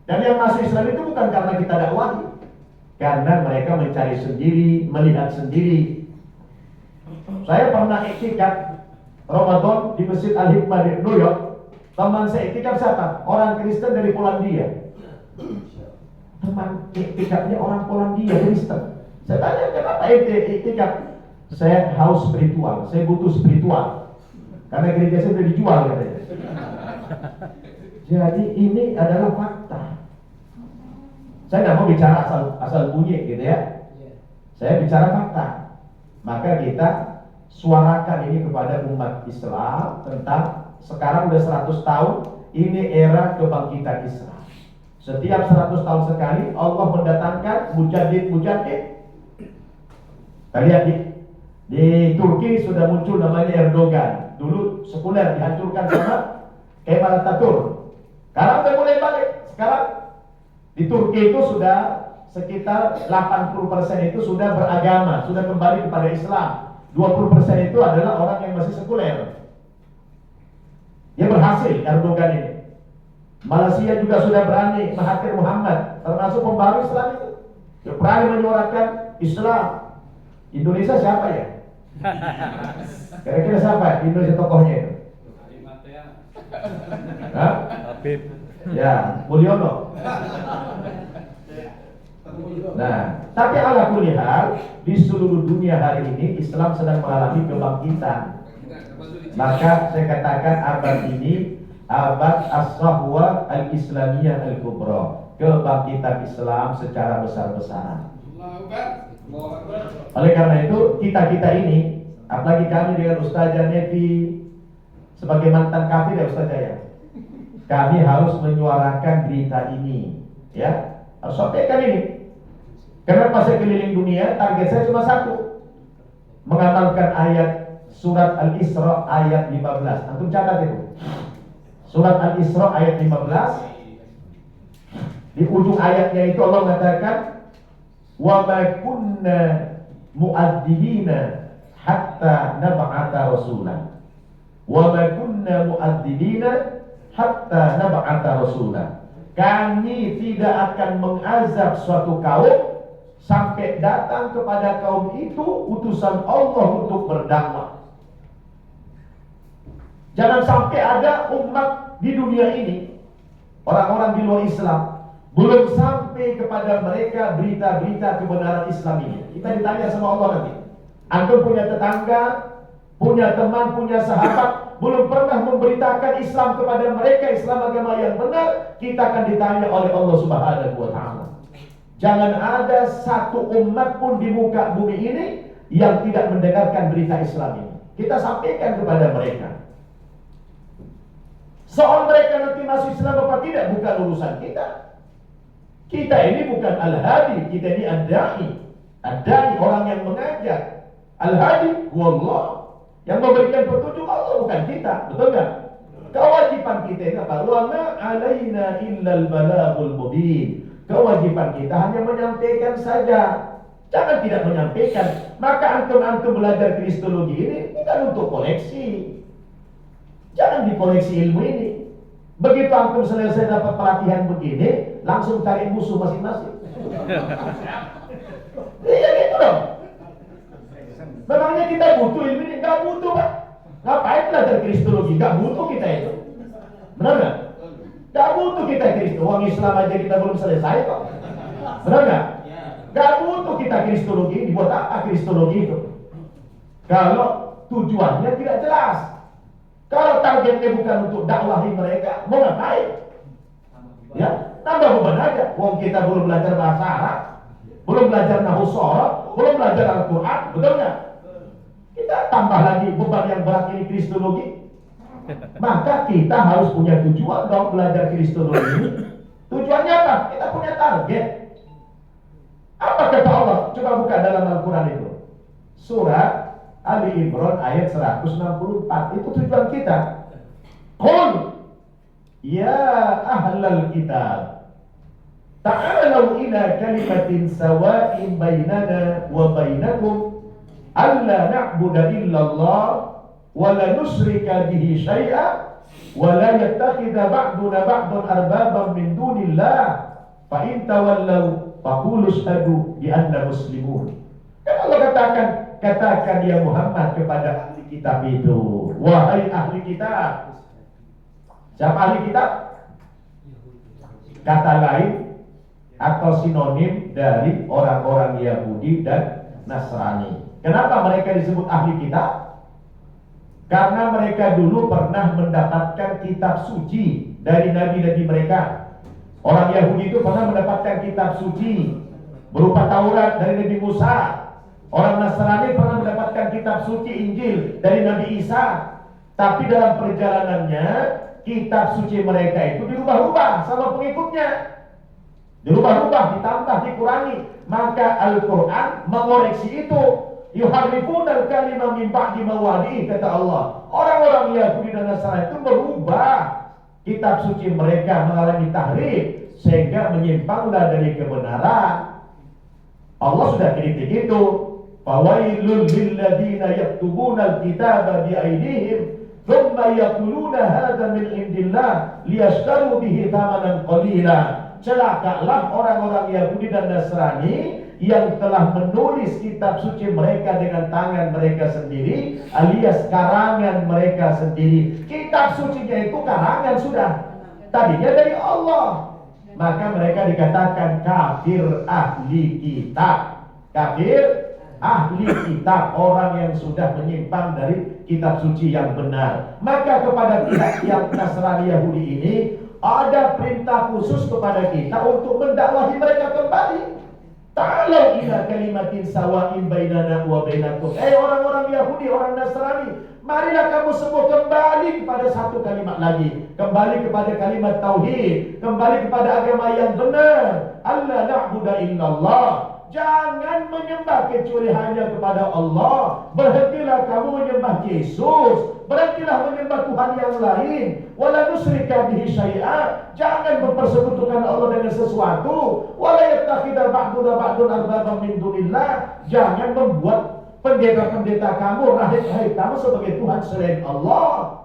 Dan yang masuk Islam itu bukan karena kita dakwahi, karena mereka mencari sendiri, melihat sendiri. Saya pernah iktikaf Ramadan di Masjid Al-Hikmah di New York. Teman saya iktikaf siapa? Orang Kristen dari Polandia. Teman iktikafnya orang Polandia, Kristen. Saya tanya, kenapa iktikaf? Saya haus spiritual, saya butuh spiritual. Karena gereja saya sudah dijual katanya. Jadi ini adalah fakta. Saya tidak mau bicara asal bunyi gitu ya. Saya bicara fakta. Maka kita suarakan ini kepada umat Islam tentang sekarang udah 100 tahun ini era kebangkitan Islam. Setiap 100 tahun sekali Allah mendatangkan mujadid. Kita lihat di Turki sudah muncul namanya Erdogan. Dulu sekuler dihancurkan sama Kemal Atatürk. Sekarang udah mulai balik. Sekarang di Turki itu sudah sekitar 80% itu sudah beragama, sudah kembali kepada Islam. 20% itu adalah orang yang masih sekuler. Dia berhasil Erdogan ini. Malaysia juga sudah berani, Mahathir Muhammad termasuk pembaru Islam itu. Dia berani menyuarakan Islam. Indonesia siapa ya? Kira-kira siapa Indonesia tokohnya itu? Hah? Habib. Ya, Mulyono. Nah, tapi ala kulli hal di seluruh dunia hari ini Islam sedang mengalami kebangkitan. Maka saya katakan abad ini abad as-sahwa al-islamiyah al-kubra, kebangkitan Islam secara besar-besaran. Oleh karena itu kita ini, apalagi kami dengan Ustazah Nevi sebagai mantan kafir ya Ustazah ya, kami harus menyuarakan berita ini, ya, harus sampaikan ini. Kenapa saya keliling dunia? Target saya cuma satu, mengamalkan ayat surat Al-Isra ayat 15. Antum catat itu. Surat Al-Isra ayat 15. Di ujung ayatnya itu Allah mengatakan, "Wa ma kunna mu'adzibina hatta nab'atha rasulan." Wa ma kunna mu'adzibina hatta nab'atha rasulan. Kami tidak akan mengazab suatu kaum sampai datang kepada kaum itu utusan Allah untuk berdakwah. Jangan sampai ada umat di dunia ini, orang-orang di luar Islam, belum sampai kepada mereka berita-berita kebenaran Islam ini. Kita ditanya sama Allah nanti, antum punya tetangga, punya teman, punya sahabat, belum pernah memberitakan Islam kepada mereka, Islam agama yang benar, kita akan ditanya oleh Allah Subhanahu wa Ta'ala. Jangan ada satu umat pun di muka bumi ini yang tidak mendengarkan berita Islam ini. Kita sampaikan kepada mereka. Soal mereka nanti masuk Islam apa tidak bukan urusan kita. Kita ini bukan al-hadi, kita ini ad-da'i. Ad-da'i orang yang mengajak. Al-hadi wallah, yang memberikan petunjuk Allah, bukan kita. Betul enggak? Kewajiban kita ini apa? Wa ma 'alaina illal balagul mubin. Kewajiban kita hanya menyampaikan saja. Jangan tidak menyampaikan. Maka antum-antum belajar kristologi ini bukan untuk koleksi. Jangan dikoleksi ilmu ini. Begitu antum selesai dapat pelatihan begini, langsung cari musuh masing-masing. Iya gitu dong. Memangnya kita butuh ilmu ini? Gak butuh, Pak. Ngapain belajar kristologi? Gak butuh kita itu. Benar gak? Gak butuh kita kristologi. Uang Islam aja kita belum selesai kok. Benar gak? Gak butuh kita kristologi. Buat apa kristologi itu? Kalau tujuannya tidak jelas. Kalau targetnya bukan untuk dakwahi mereka, mau ngapain? Ya, tambah beban aja. Wong kita belum belajar bahasa Arab, belum belajar nahwu shoroh, belum belajar Al-Quran, betul nggak? Kita tambah lagi beban yang berat ini kristologi. Maka kita harus punya tujuan dong belajar kristologi ini. Tujuannya apa? Kita punya target. Apa kata Allah? Coba buka dalam Al-Quran itu. Surat Ali Imran ayat 164. Itu tujuan kita. Qul ya ahlal kitab ta'alau ila kalimatin sawa'in bainana wa bainakum alla na'budu illallah wa la nusyrika bihi syai'a wa la yattakhidha ba'duna ba'dan arbaban min dunillah fa in tawallaw faqulu ashhadu bi anna muslimun. Kan Allah katakan ya Muhammad kepada ahli kitab itu, wahai ahli kitab. Siapa ahli kitab? Kata lain atau sinonim dari orang-orang Yahudi dan Nasrani. Kenapa mereka disebut ahli kitab? Karena mereka dulu pernah mendapatkan kitab suci dari nabi-nabi mereka. Orang Yahudi itu pernah mendapatkan kitab suci berupa Taurat dari Nabi Musa. Orang Nasrani pernah mendapatkan kitab suci Injil dari Nabi Isa. Tapi dalam perjalanannya kitab suci mereka itu dirubah-rubah sama pengikutnya. Dirubah-rubah, ditambah, dikurangi. Maka Al-Quran mengoreksi itu. Yuharrifunal kalimah min ba'di mawadi'i, kata Allah. Orang-orang Yahudi dan Nasrani itu berubah kitab suci mereka, mengalami tahrif sehingga menyimpanglah dari kebenaran. Allah sudah kritik itu. Fawailul lilladzina yaktubuna al-kitaba bi'aydihim thumma yaquluna hadza min indillah liyashtaru bihi thamanan qalila. Celakalah orang-orang Yahudi dan Nasrani yang telah menulis kitab suci mereka dengan tangan mereka sendiri alias karangan mereka sendiri. Kitab sucinya itu karangan sudah, tadinya dari Allah. Maka mereka dikatakan kafir ahli kitab. Kafir ahli kitab, orang yang sudah menyimpang dari kitab suci yang benar. Maka kepada pihak yang Nasrani Yahudi ini ada perintah khusus kepada kita untuk mendakwahi mereka kembali. Ta'alau ila kalimatin sawa'in bainana wa bainakum. Orang-orang Yahudi, orang Nasrani, marilah kamu semua kembali kepada satu kalimat lagi. Kembali kepada kalimat tauhid, kembali kepada agama yang benar. Alla na'budu illallah. Jangan menyembah kecuali hanya kepada Allah. Berhentilah kamu menyembah Yesus. Berhentilah menyembah Tuhan yang lain. Wala nusyrika bihi syai'a. Jangan mempersekutukan Allah dengan sesuatu. Wala yattakhidha ba'duna ba'dun arbaban min dunillah. Jangan membuat pendeta-pendeta kamu, rahib-rahib kamu sebagai Tuhan selain Allah.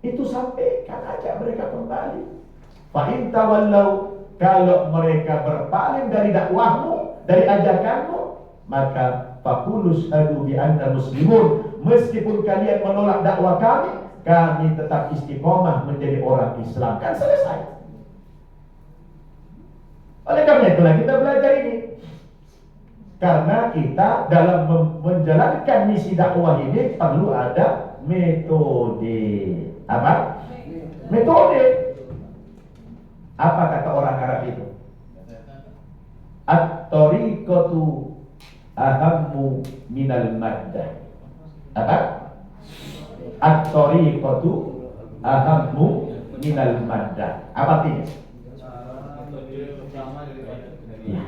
Itu sampaikan aja mereka kembali. Fa in tawallau, kalau mereka berpaling dari dakwahmu, dari ajakanmu, maka faqulu syahadu bi anna muslimun. Meskipun kalian menolak dakwah kami tetap istiqomah menjadi orang Islam. Kan selesai. Oleh karena itulah kita belajar ini. Karena kita dalam menjalankan misi dakwah ini perlu ada metode. Apa? Metode. Apa kata orang Arab itu? At-tariqatu ahammu minal maddah. Apa? At-tariqatu ahammu minal maddah. Apa artinya? Ya.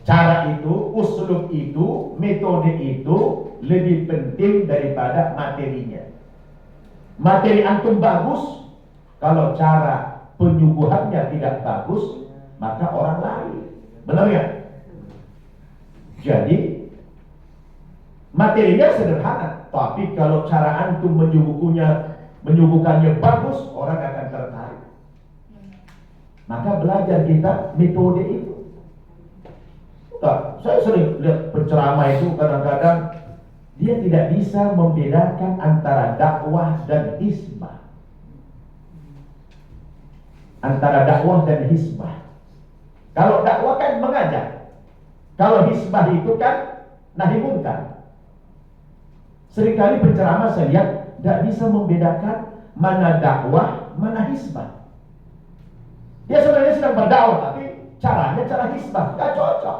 Cara itu, uslub itu, metode itu lebih penting daripada materinya. Materi antum bagus, kalau cara penyuguhannya tidak bagus, maka orang lain. Benar ya? Jadi materinya sederhana, tapi kalau cara antum menyuguhkannya bagus, orang akan tertarik. Maka belajar kita metode itu. Saya sering lihat penceramah itu kadang-kadang dia tidak bisa membedakan antara dakwah dan hizbah. Antara dakwah dan hizbah. Kalau dakwah kan mengajak. Kalau hizbah itu kan nahi munkar. Seringkali penceramah saya lihat tidak bisa membedakan mana dakwah, mana hizbah. Dia sebenarnya sedang berdakwah, tapi caranya cara hizbah, gak cocok.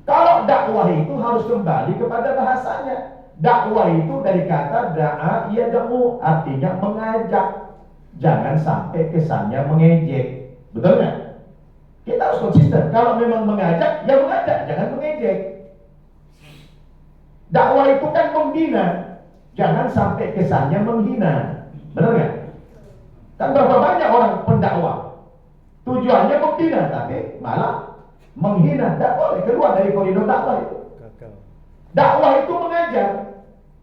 Kalau dakwah itu harus kembali kepada bahasanya. Dakwah itu dari kata da'a yad'u, artinya mengajak. Jangan sampai kesannya mengejek. Betul nggak? Kita harus konsisten. Kalau memang mengajak, ya mengajak, jangan mengejek. Dakwah itu kan membina, jangan sampai kesannya menghina. Benar nggak? Kan berapa banyak orang pendakwah tujuannya membina, tapi malah menghina. Tidak boleh, keluar dari koridor dakwah itu. Dakwah itu mengajar,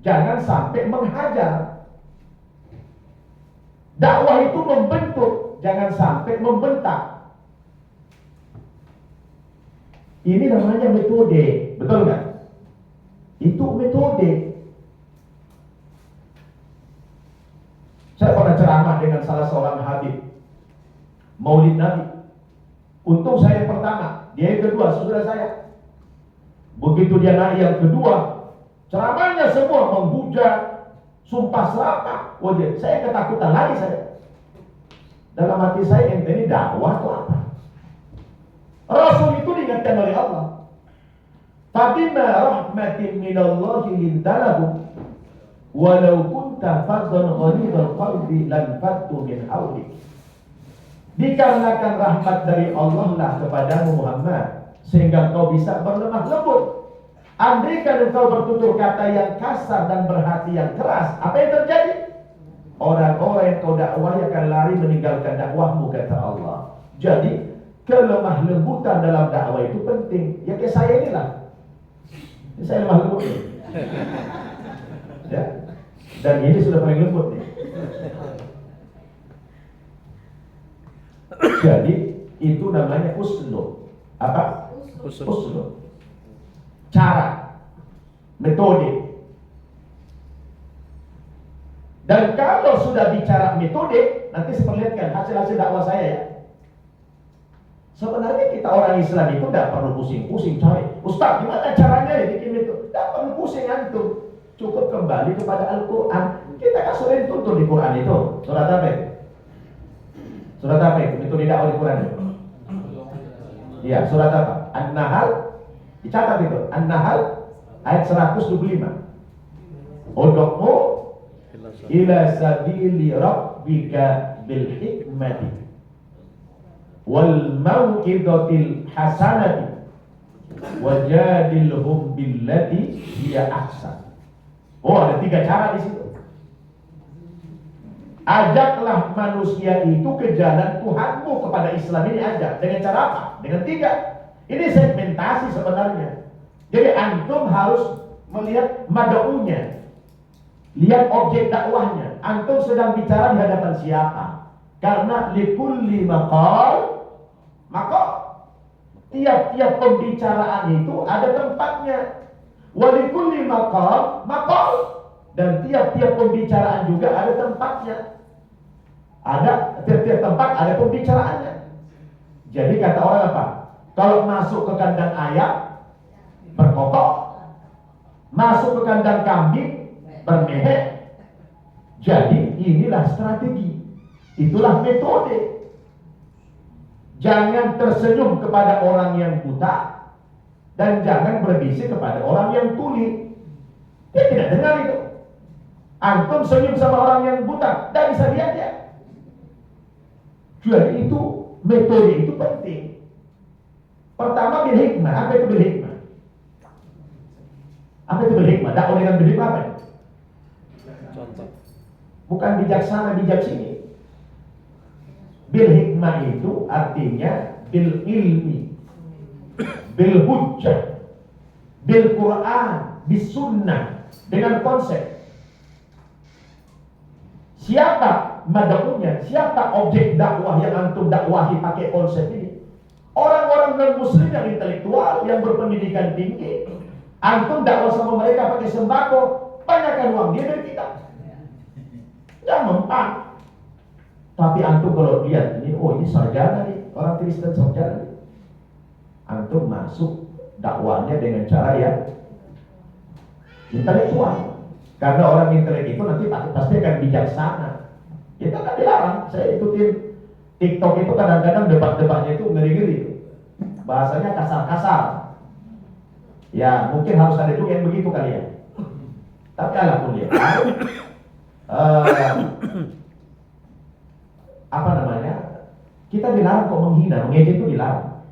jangan sampai menghajar. Dakwah itu membentuk, jangan sampai membentak. Ini namanya metode, betul nggak? Itu metode. Saya pernah ceramah dengan salah seorang habib Maulid Nabi. Untung saya yang pertama, dia yang kedua, saudara saya. Begitu dia naik yang kedua, ceramahnya semua menghujat, sumpah serapah. Saya ketakutan lagi saya. Dalam hati saya, ini dakwah atau apa? Rasul itu diingatkan oleh Allah. Fabima rahmatin minallahi lintalahum walau kunta faddan ghalidhal qalbi lan fattu min hawlik. Dikarenakan rahmat dari Allah lah kepadamu Muhammad, sehingga kau bisa berlemah lembut. Andaikan engkau bertutur kata yang kasar dan berhati yang keras, apa yang terjadi? Orang-orang yang kau dakwahi akan lari meninggalkan dakwahmu, kata Allah. Jadi kelemah lembutan dalam dakwah itu penting. Ya kayak saya inilah. Saya lemah lembut nih. Ya. Dan ini sudah paling lembut nih. Jadi itu namanya uslub. Apa? Uslub. Cara, metode. Dan kalau sudah bicara metode, nanti saya perlihatkan hasil-hasil dakwah saya ya. Sebenarnya kita orang Islam itu tidak perlu pusing-pusing cari, Ustaz gimana caranya ya bikin metode? Tidak perlu pusing antum. Cukup kembali kepada Al-Quran. Kita kan sering tuntut di Quran itu. Surat apa itu? Surat apa itu? Metode dakwah di Quran itu? Iya, surat apa? An-Nahl. Dicatat itu. An-Nahl ayat 125. Ud'u ila sabili rabbika bil hikmati wal mau'izatil hasanati wajadilhum billati hiya ahsan. Oh, ada 3 cara di situ. Ajaklah manusia itu ke jalan Tuhanmu, kepada Islam ini ajak. Dengan cara apa? Dengan 3. Ini segmentasi sebenarnya. Jadi antum harus melihat mad'unya. Lihat objek dakwahnya. Antum sedang bicara di hadapan siapa? Karena likulli maqal, maka tiap-tiap pembicaraan itu ada tempatnya. Walikulli maqal, maqal, dan tiap-tiap pembicaraan juga ada tempatnya. Ada tiap-tiap tempat ada pembicaraannya. Jadi kata orang apa? Kalau masuk ke kandang ayam berkokok, masuk ke kandang kambing bermehek. Jadi inilah strategi, itulah metode. Jangan tersenyum kepada orang yang buta dan jangan berbisik kepada orang yang tuli. Dia tidak dengar itu. Antum senyum sama orang yang buta, tidak bisa lihat ya. Jadi itu metode itu penting. Pertama bil hikmah. Apa itu bil hikmah? Apa itu bil hikmah? Dakwah dengan bil hikmah apa? Contoh. Bukan bijaksana, bijak sini. Bil hikmah itu artinya bil ilmi. bil hujjah, bil Quran, bis sunnah, dengan konsep. Siapa madaunya, siapa objek dakwah yang antum dakwahi pakai konsep ini? Orang-orang non-muslim yang intelektual, yang berpendidikan tinggi. Antum dakwah sama mereka pakai sembako, banyakkan uang dia dari kita. Jangan mempan. Tapi antum kalau lihat ini, oh ini sarjana nih, orang Kristen sarjana nih. Antum masuk dakwahnya dengan cara yang intelektual. Karena orang intelek itu nanti pasti akan bijaksana. Kita kan dilarang. Saya ikutin TikTok itu kadang-kadang debat-debatnya itu ngeri-ngeri. Bahasanya kasar-kasar. Ya mungkin harus ada juga yang begitu kali ya. Tapi alhamdulillah. Apa namanya? Kita dilarang kok menghina, mengejek itu dilarang.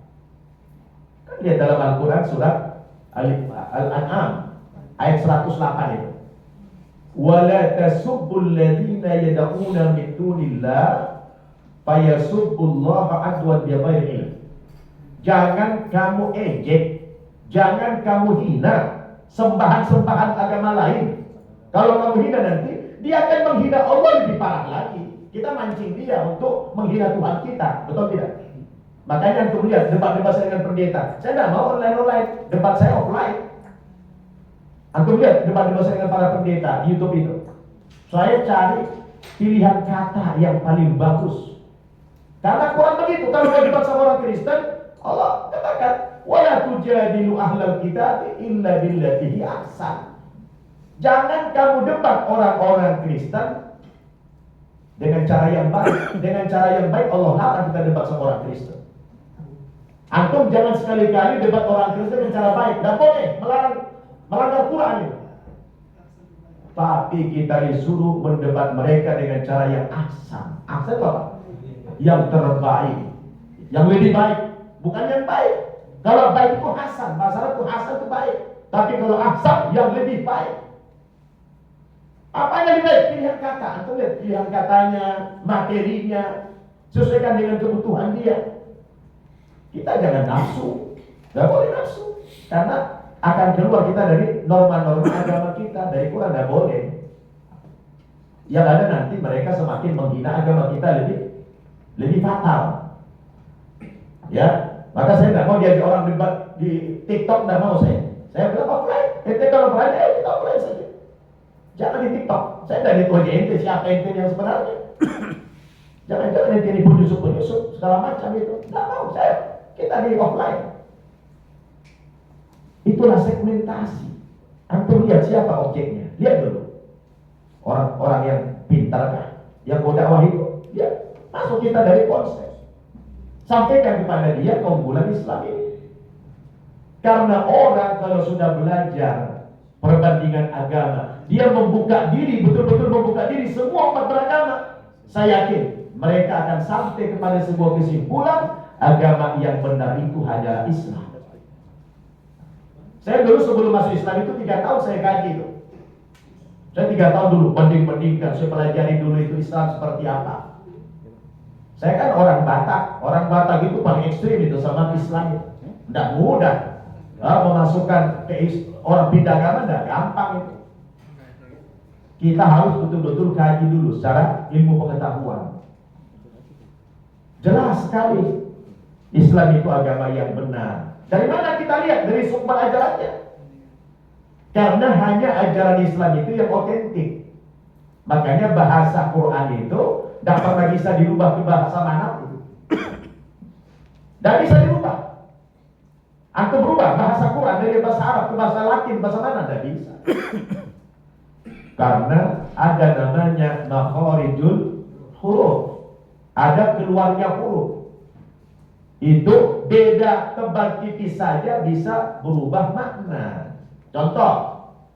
Kan lihat dalam Al-Quran surat Al-An'am ayat 108 itu. Wala tasubbul ladzina yad'una min dunillah fayasubbullaha adwan bighairi ilm. Jangan kamu ejek, jangan kamu hina sembahan-sembahan agama lain. Kalau kamu hina nanti, dia akan menghina Allah lebih parah lagi. Kita mancing dia untuk menghina Tuhan kita, betul tidak? Makanya antum lihat debat-debat saya dengan pendeta. Saya tidak mau online, debat saya offline. Antum lihat debat-debat saya dengan para pendeta di YouTube itu. Saya cari pilihan kata yang paling bagus. Karena Quran begitu, kalau mau debat sama orang Kristen, Allah katakan, wala tujadilu ahlal kitab illa billati hi ahsan. Jangan kamu debat orang-orang Kristen dengan cara yang baik. Dengan cara yang baik Allah larang kita debat sama orang Kristen. Antum jangan sekali-kali debat orang Kristen dengan cara baik. Tidak boleh melanggar Quran itu. Tapi kita disuruh mendebat mereka dengan cara yang ahsan. Ahsan apa? Yang terbaik, yang lebih baik, bukan yang baik. Kalau baik itu hasan, bahasa Arab itu hasan itu baik. Tapi kalau ahsan yang lebih baik. Apa yang lebih baik? Pilihan kata. Antum lihat pilihan katanya, materinya, sesuaikan dengan kebutuhan dia. Kita jangan nafsu, nggak boleh nafsu, karena akan keluar kita dari norma-norma agama kita, dari Quran nggak boleh. Yang ada nanti mereka semakin menghina agama kita lebih fatal. Ya, maka saya nggak mau diajak orang debat di TikTok, nggak mau saya. Saya bilang offline. Kalau berani, kita offline saja. Jangan di TikTok. Saya nggak dituju ente siapa ente yang sebenarnya. Jangan-jangan ente ini penyusup segala macam itu. Nggak mau saya. Kita di offline. Itulah segmentasi. Antum lihat siapa objeknya. Lihat dulu. Orang-orang yang pintar kan, yang mau dakwah itu, dia masuk kita dari konsep. Sampaikan kepada dia keunggulan Islam ini. Karena orang kalau sudah belajar perbandingan agama, dia membuka diri, betul-betul membuka diri semua umat beragama. Saya yakin mereka akan sampai kepada sebuah kesimpulan agama yang benar itu hanyalah Islam. Saya dulu sebelum masuk Islam itu 3 tahun saya kaji itu. Saya 3 tahun dulu banding-bandingkan, saya pelajari dulu itu Islam seperti apa. Saya kan orang Batak itu paling ekstrim itu sama Islam itu. Tidak mudah. Memasukkan orang pindah agama tidak gampang itu. Kita harus betul-betul kaji dulu secara ilmu pengetahuan. Jelas sekali Islam itu agama yang benar. Dari mana kita lihat? Dari sumber ajarannya. Karena hanya ajaran Islam itu yang otentik. Makanya bahasa Quran itu tidak pernah bisa dirubah ke bahasa manapun. Tidak bisa dirubah. Antum berubah bahasa Quran dari bahasa Arab ke bahasa Latin, bahasa mana? Tidak bisa. Karena ada namanya makharijul huruf. Ada keluarnya huruf. Itu beda tebal tipis saja bisa berubah makna. Contoh,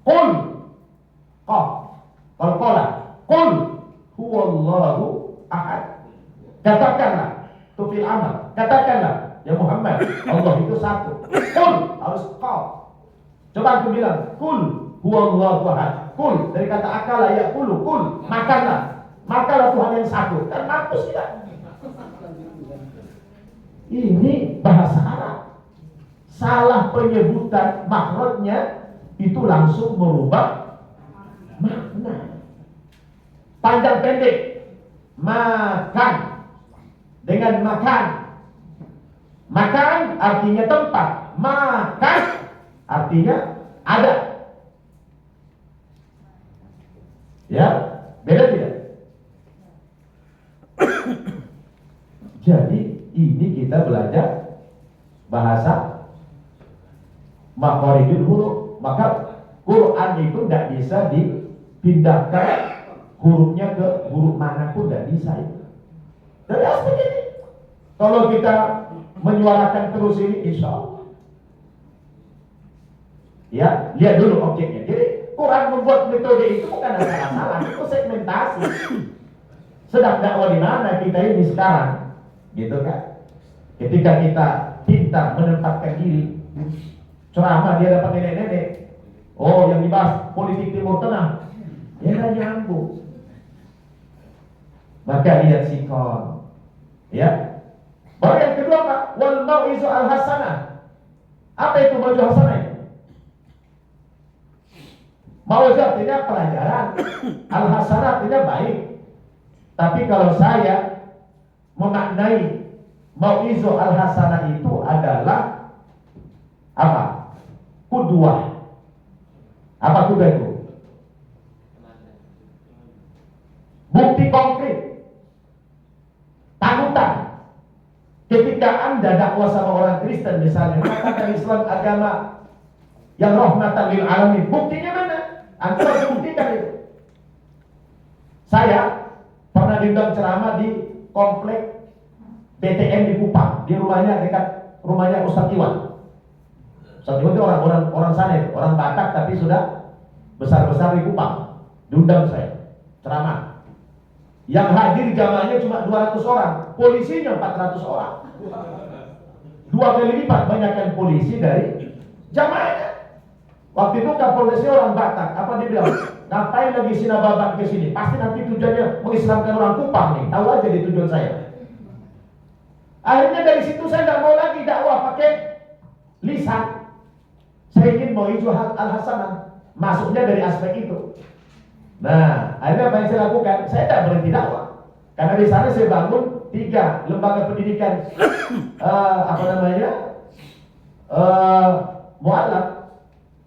qul qaf, qalqalah, qul huwallahu ahad. Katakanlah, itu fil amal. Katakanlah, ya Muhammad, Allah itu satu. Qul harus qaf. Coba aku bilang, qul huwallahu ahad. Qul dari kata akala ya qulu, qul makanlah. Makanlah Tuhan yang satu. Kan mampus kita. Ini bahasa Arab. salah penyebutan makhrajnya itu langsung merubah makna. Panjang pendek, makan dengan makan. Makan artinya tempat, makan artinya ada. Ya, beda tidak? Jadi ini kita belajar bahasa makhorijul huruf. Maka Quran itu tidak bisa dipindahkan hurufnya ke huruf manapun, tidak bisa itu. Dari aspek ini, kalau kita menyuarakan terus ini, insya Allah. Ya, lihat dulu objeknya. Jadi Quran membuat metode itu bukan ada salah, itu segmentasi. Sedang dakwah di mana kita ini sekarang, gitu kan? Ketika kita pintar menempatkan diri, ceramah dia dapat nenek-nenek. Oh, yang dibahas politik Timur Tengah, ya nggak nyambung. Maka lihat sikon, ya. Baru yang kedua Pak, wal mau'izu al hasanah. Apa itu mau'izu hasanah itu? Mau'izu artinya pelajaran, al hasanah artinya baik. Tapi kalau saya memaknai mau'izu al hasanah itu adalah apa? Qudwah. Apa qudwah itu? Bukti konkret, panutan. Ketika Anda dakwah sama orang Kristen misalnya, mengatakan Islam agama yang rahmatan lil alamin, buktinya mana? Anda harus buktikan itu. Saya pernah diundang ceramah di komplek BTN di Kupang, di rumahnya dekat rumahnya Ustadz Iwan. Ustadz Iwan itu orang sana itu, orang Batak tapi sudah besar-besar di Kupang. Diundang saya ceramah. Yang hadir jamaahnya cuma 200 orang, polisinya 400 orang. 2 kali lipat banyakkan polisi dari jamaahnya. Waktu itu Kapolresnya orang Batak, apa dia bilang? Ngapain lagi sinababan ke sini? Pasti nanti tujuannya mengislamkan orang Kupang nih. Tahu aja di tujuan saya. Akhirnya dari situ saya nggak mau lagi dakwah pakai lisan. Saya ingin mau'izu al hasanah. Masuknya dari aspek itu. Nah, akhirnya apa yang saya lakukan? Saya tidak berhenti dakwah. Karena di sana saya bangun 3 lembaga pendidikan mualaf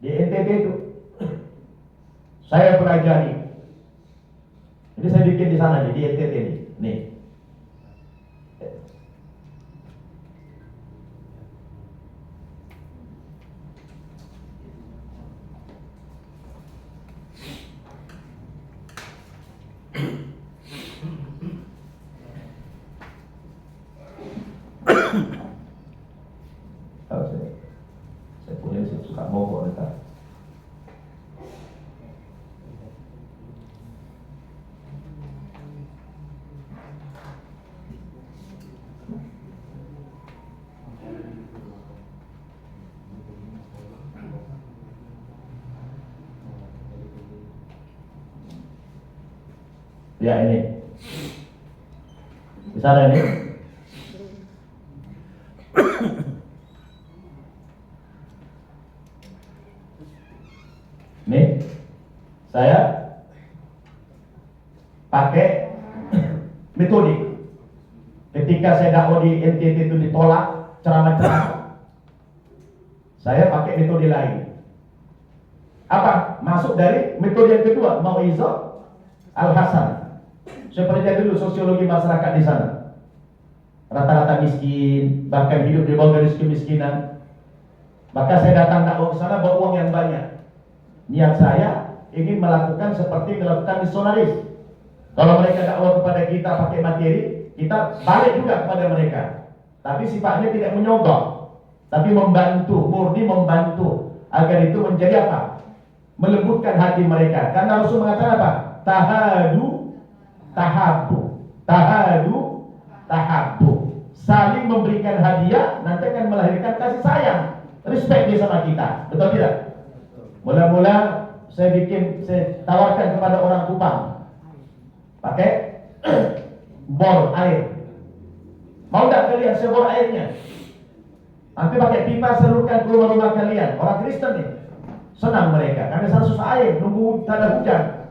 di NTT itu. Saya pelajari. Ini saya bikin di sana nih, di NTT nih. Nih. Kalau saya punya suka mogok dekat. Ya ini, di sana ini. Nih, saya pakai metode. Ketika saya dakwah di NTT itu ditolak ceramah-ceramah, saya pakai metode lain. Apa? Masuk dari metode yang kedua, mau'izu al hasanah. Saya pelajari dulu sosiologi masyarakat di sana. Rata-rata miskin, bahkan hidup di bawah garis kemiskinan. Maka saya datang dakwah ke sana bawa uang yang banyak. Niat saya ingin melakukan seperti melakukan misionaris. Kalau mereka dakwah kepada kita pakai materi, kita balik juga kepada mereka. Tapi sifatnya tidak menyogok, tapi membantu, murni membantu agar itu menjadi apa? Melembutkan hati mereka. Karena Rasul mengatakan apa? Tahadu, tahabu, tahadu, tahabu. Saling memberikan hadiah nanti akan melahirkan kasih sayang, respect dia sama kita. Betul tidak? Mula-mula saya tawarkan kepada orang Kupang pakai bor air. Mau tak kalian saya bor airnya? Nanti pakai pipa salurkan ke rumah-rumah kalian. Orang Kristen nih, senang mereka karena sana susah air, nunggu tanda hujan.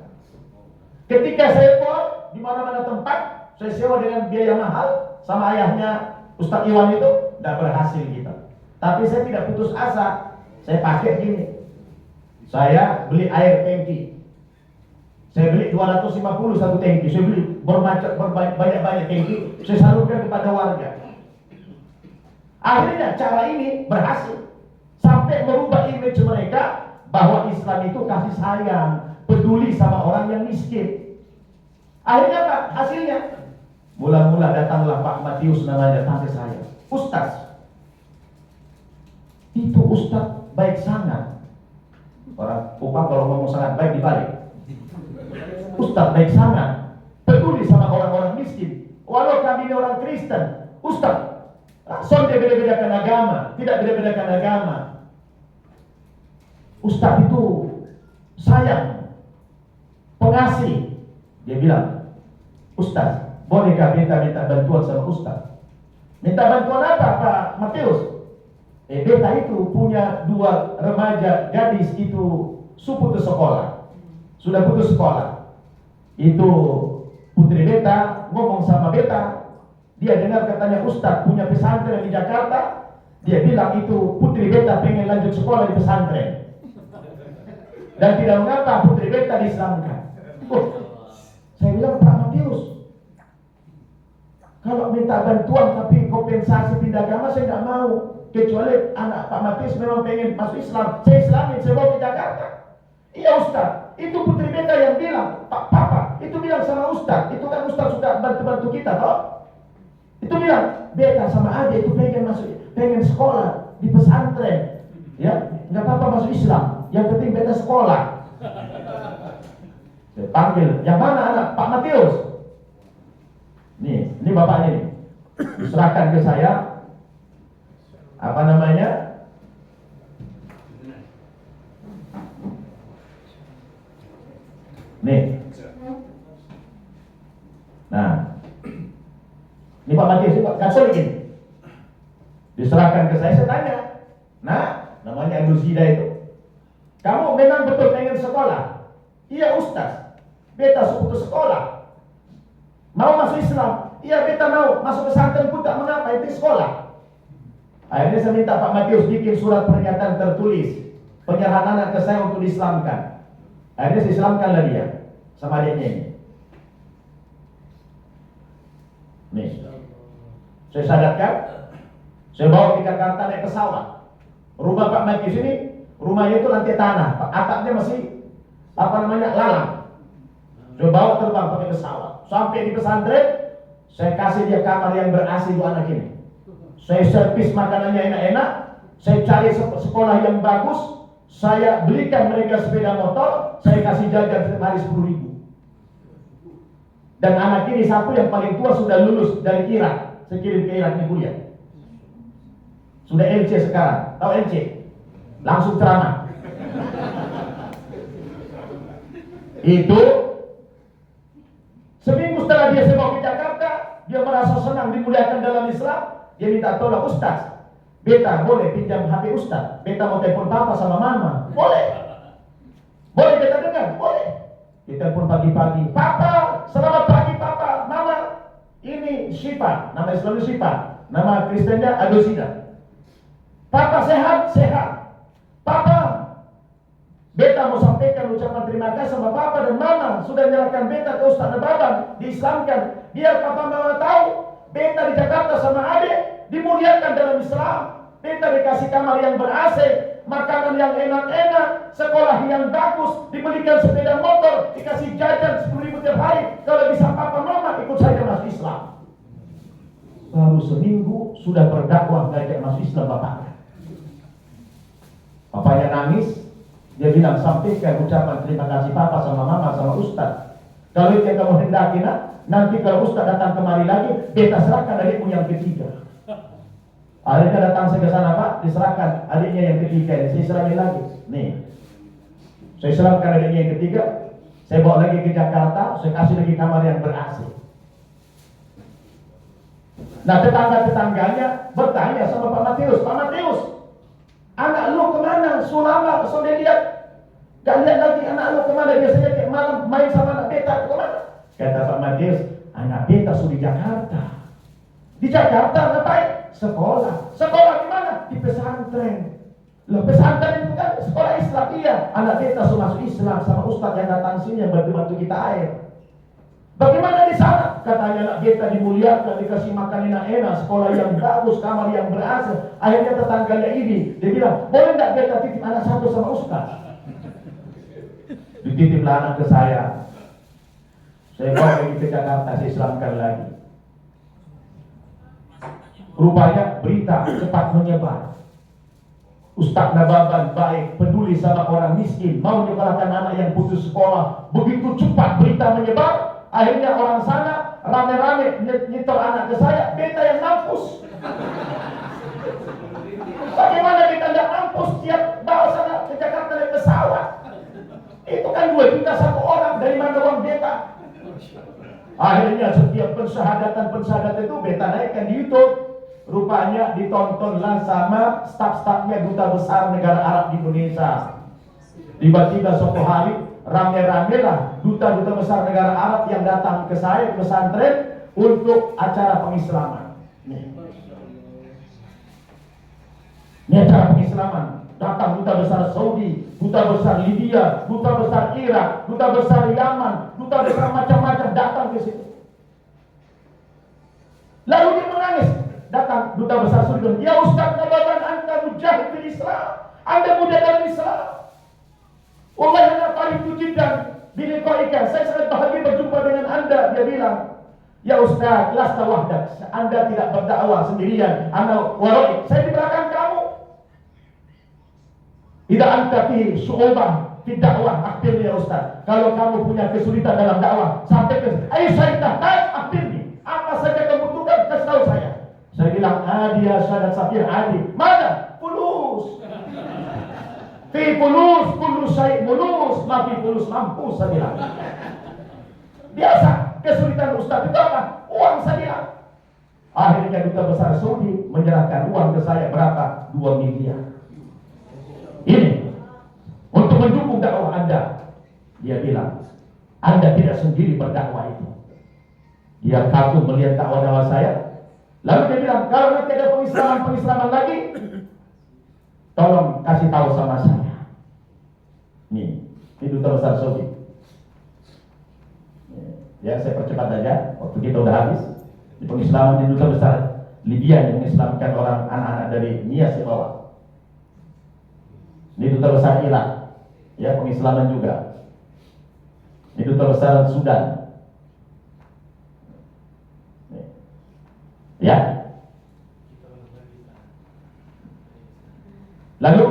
Ketika saya keluar di mana-mana tempat, saya sewa dengan biaya mahal sama ayahnya Ustadz Iwan itu, tidak berhasil kita. Tapi saya tidak putus asa. Saya pakai gini. Saya beli air tangki. Saya beli 250 satu tangki. Saya beli banyak-banyak tangki. Saya salurkan kepada warga. Akhirnya cara ini berhasil sampai merubah image mereka bahwa Islam itu kasih sayang, peduli sama orang yang miskin. Akhirnya apa? Hasilnya mula-mula datanglah Pak Matius namanya, tante saya, Ustaz. Itu Ustaz baik sangat. Orang Kupang kalau ngomong sangat baik dibalik. Ustaz baik sangat, peduli sama orang-orang miskin. Walau kami ini orang Kristen, Ustaz son dia beda-bedakan agama, tidak beda-bedakan agama. Ustaz itu sayang, pengasih. Dia bilang, Ustaz, bolehkah minta bantuan sama Ustaz? Minta bantuan apa Pak Matius? Beta itu punya 2 remaja gadis itu putus sekolah. Sudah putus sekolah. Itu putri beta ngomong sama beta. Dia dengar katanya Ustaz punya pesantren di Jakarta. Dia bilang itu putri beta pengen lanjut sekolah di pesantren. Dan tidak mengapa putri beta diselamatkan. Saya bilang Pak Matius, kalau minta bantuan tapi kompensasi pindah agama saya tidak mau. Kecuali anak Pak Matius memang pengen masuk Islam, saya Islamin, saya bawa ke Jakarta. Iya Ustaz, itu putri beta yang bilang, Papa, itu bilang sama Ustaz, itu kan Ustaz sudah bantu-bantu kita toh. Itu bilang, beta sama adik itu pengen sekolah di pesantren, ya, nggak apa-apa masuk Islam, yang penting beta sekolah. Saya panggil, yang mana anak Pak Matius? Ini bapaknya nih, diserahkan ke saya, apa namanya? Nih. Nah, ini Pak Matius itu Katolik ini. Diserahkan ke saya tanya. Nah, namanya Adusida itu. Kamu memang betul pengen sekolah? Iya Ustaz. Beta putus sekolah. Mau masuk Islam? Iya beta mau. Masuk pesantren pun tak mengapa, itu sekolah. Akhirnya saya minta Pak Matius bikin surat pernyataan tertulis penyerahan anak ke saya untuk diislamkan. Akhirnya saya islamkanlah dia sama adiknya ini. Nih, saya sadarkan, saya bawa ke Jakarta naik pesawat. Rumah Pak Matius ini, rumahnya itu lantai tanah, atapnya masih lalang. Saya bawa terbang pakai pesawat. Sampai di pesantren, saya kasih dia kamar yang ber-AC untuk anak ini. Saya servis makanannya enak-enak, saya cari sekolah yang bagus, saya belikan mereka sepeda motor, saya kasih jajan setiap hari 10.000. Dan anak ini satu yang paling tua sudah lulus dari Irak, saya kirim ke Irak ini kuliah. Sudah LC sekarang, tahu LC? Langsung ceramah. Itu seminggu setelah dia bawa ke Jakarta, dia merasa senang dimuliakan dalam Islam. Dia minta tolong Ustaz, beta boleh pinjam HP Ustaz? Beta mau telepon papa sama mama. Boleh. Boleh beta dengar? Boleh. Dia telepon pagi-pagi. Papa, selamat pagi papa, mama. Ini Syifa, nama Islamnya Syifa, nama Kristennya Adosida. Papa sehat? Sehat. Papa, beta mau sampaikan ucapan terima kasih sama papa dan mama sudah menyerahkan beta ke Ustaz Baban, diislamkan. Biar papa mama tahu, beta di Jakarta sama adik dimuliakan dalam Islam. Beta dikasih kamar yang ber-AC, makanan yang enak-enak, sekolah yang bagus, dibelikan sepeda motor, dikasih jajan 10.000 tiap hari. Kalau bisa papa mama ikut saya masuk Islam. Baru seminggu sudah berdakwah ngajak masuk Islam bapaknya. Bapaknya nangis, dia bilang sampaikan ucapan terima kasih papa sama mama sama Ustaz. Kalau itu yang kamu hendaki nak, nanti kalau Ustaz datang kemari lagi, beta serahkan adikmu yang ketiga. Akhirnya datang saya ke sana Pak, diserahkan adiknya yang ketiga ini, saya serahin lagi. Nih, saya serahkan adiknya yang ketiga, saya bawa lagi ke Jakarta, saya kasih lagi kamar yang ber-AC. Nah, tetangga-tetangganya bertanya sama Pak Matius, Pak Matius, anak lu kemana? Sulama, sudah lihat? Gak lihat lagi anak lu kemana? Biasanya kayak malam main sama anak beta, kemana? Kata Pak Matius, anak beta sudah di Jakarta. Di Jakarta ngapain? Sekolah. Sekolah di mana? Di pesantren. Loh, pesantren itu kan sekolah Islam. Iya, anak beta sudah masuk Islam sama ustaz yang datang sini yang bantu kita air. Bagaimana di sana? Katanya anak beta dimuliakan, dikasih makan enak-enak, sekolah yang bagus, kamar yang ber-AC. Akhirnya tetangganya ini, dia bilang, boleh enggak beta titip anak satu sama ustaz? Dititiplah anak ke saya. Saya bawa pergi ke Jakarta, saya Islamkan lagi. Rupanya berita cepat menyebar. Ustaz Nababan baik, peduli sama orang miskin, mau menyekolahkan anak yang putus sekolah. Begitu cepat berita menyebar, akhirnya orang sana rame-rame nyetor anak ke saya, beta yang nampus. Bagaimana beta tidak nampus tiap bawa sana ke Jakarta naik pesawat? Itu kan 2 juta satu orang, dari mana uang beta? Akhirnya setiap pensyahadatan itu beta naikkan di YouTube. Rupanya ditontonlah sama staf-stafnya duta besar negara Arab di Indonesia. Tiba-tiba suatu hari rame-rame lah duta-duta besar negara Arab yang datang ke saya ke pesantren untuk acara pengislaman. Ini acara pengislaman. Datang duta besar Saudi, duta besar Libya, duta besar Irak, duta besar Yaman, duta besar macam-macam datang ke situ. Lalu dia menangis. Datang duta besar Saudi, ya Ustaz Nababan, Anda mujahid di Islam, Anda muda dalam Islam. Wallahi ana faritu jiddan biliqaika. Saya sangat bahagia berjumpa dengan Anda. Dia bilang, ya Ustaz, lasta wahdak. Anda tidak berdakwah sendirian. Ana waraik. Saya di belakang kamu. Tidak anta fi su'ubah fi dakwah, akhirnya ya Ustaz. Kalau kamu punya kesulitan dalam dakwah, sampai ke ayo saya tahu akhirnya. Apa saja kamu butuhkan, kasih tahu saya. Saya bilang, Adia syahadat safir adi. Mana? Fulus. Fi fulus, kullu syai' mulus. Mafi fulus, mampu, saya bilang. Biasa, kesulitan Ustaz itu apa? Uang, saya bilang. Akhirnya duta besar Saudi menyerahkan uang ke saya berapa? 2 miliar. Ini untuk mendukung dakwah Anda. Dia bilang, Anda tidak sendiri berdakwah itu. Dia kagum melihat dakwah-dakwah saya. Lalu dia bilang, kalau nanti ada pengislaman lagi, tolong kasih tahu sama saya. Ini duta besar Saudi. Ya, saya percepat aja. Waktu kita udah habis. Di pengislaman di duta besar Libya yang mengislamkan orang anak-anak dari Nias di bawah. Ini duta besar Irak. Ya, pengislaman juga. Ini duta besar Sudan. Ya. Lalu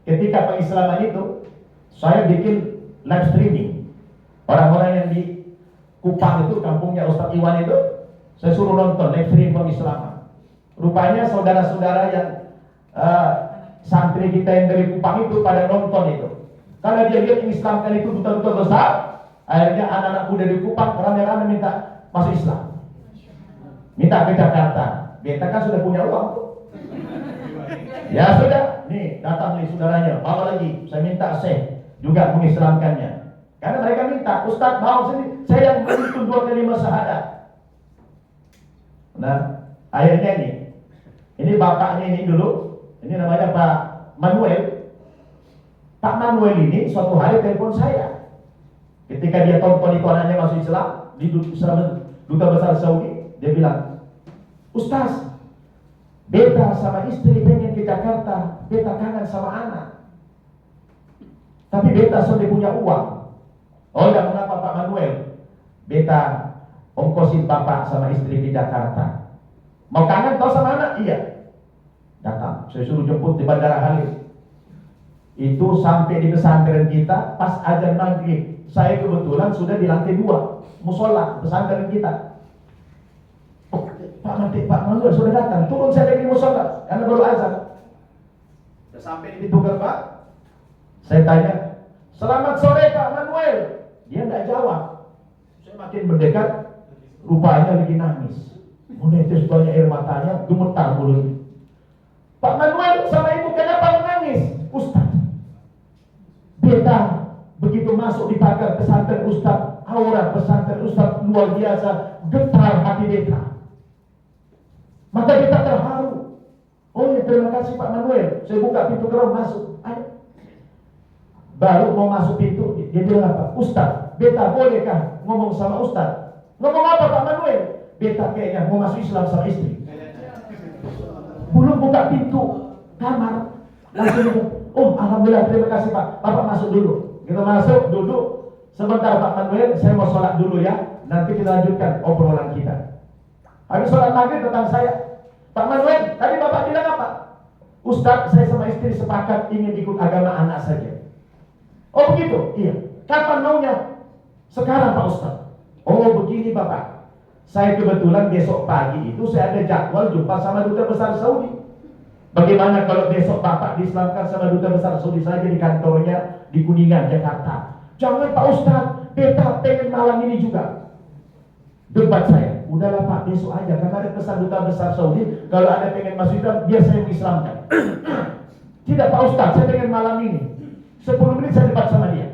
ketika pengislaman itu, saya bikin live streaming. Orang-orang yang di Kupang itu, kampungnya Ustaz Iwan itu, saya suruh nonton live streaming pengislaman. Rupanya saudara-saudara yang santri kita yang dari Kupang itu pada nonton itu. Karena dia lihat mengislamkan itu duta-duta besar, akhirnya anak-anak muda di Kupang rame-rame minta masuk Islam. Minta ke Jakarta. Beta kan sudah punya uang tuh. Ya sudah, nih datang nih saudaranya, bawa lagi. Saya minta Syekh juga mengislamkannya. Karena mereka minta, Ustaz mau sini, saya yang menghitung 2 kalimat syahadat. Nah, akhirnya ini bapaknya ini dulu, ini namanya Pak Manuel. Pak Manuel ini suatu hari telepon saya. Ketika dia tonton itu anaknya masuk Islam di duta besar Saudi, dia bilang, Ustaz, beta sama istri pengen ke Jakarta, beta kangen sama anak. Tapi beta sudah punya uang. Oh, dan mengapa Pak Manuel? Beta ongkosin bapak sama istri ke Jakarta. Mau kangen tahu sama anak? Iya. Datang, saya suruh jemput di Bandara Halim. Itu sampai di pesantren kita, pas azan maghrib. Saya kebetulan sudah di lantai 2 musola pesantren kita. Pak Manuel sudah datang, turun saya dari musola karena baru azan. Sudah sampai di pintu gerbang, saya tanya, selamat sore Pak Manuel. Dia tidak jawab. Saya makin mendekat, rupanya lagi nangis. Menetes banyak air matanya, gemetar mulutnya. Pak Manuel sama ibu kenapa menangis? Ustaz, beta begitu masuk di pagar pesantren Ustaz, aura pesantren Ustaz luar biasa, getar hati beta. Maka beta terharu. Oh ya, terima kasih Pak Manuel. Saya buka pintu geram masuk. Ayo. Baru mau masuk pintu, dia bilang apa? Ustaz, beta bolehkah ngomong sama Ustaz? Ngomong apa Pak Manuel? Beta kayaknya mau masuk Islam sama istri. Belum buka pintu kamar, langsung bilang, oh alhamdulillah, terima kasih Pak. Bapak masuk dulu. Kita masuk, duduk. Sebentar Pak Manuel, saya mau sholat dulu ya. Nanti kita lanjutkan obrolan kita. Habis sholat maghrib tentang saya. Pak Manuel, tadi Bapak bilang apa? Ustaz, saya sama istri sepakat ingin ikut agama anak saja. Oh begitu? Iya. Kapan maunya? Sekarang Pak Ustaz. Oh begini Bapak. Saya kebetulan besok pagi itu saya ada jadwal jumpa sama Duta Besar Saudi. Bagaimana kalau besok Bapak diislamkan sama Duta Besar Saudi saja di kantornya di Kuningan, Jakarta? Jangan Pak Ustaz, beta pengen malam ini juga. Debat saya, udahlah Pak, besok aja. Karena ada pesan Duta Besar Saudi, kalau ada pengen masuk Islam, dia saya mengislamkan. Tidak Pak Ustaz, saya pengen malam ini. 10 menit saya debat sama dia.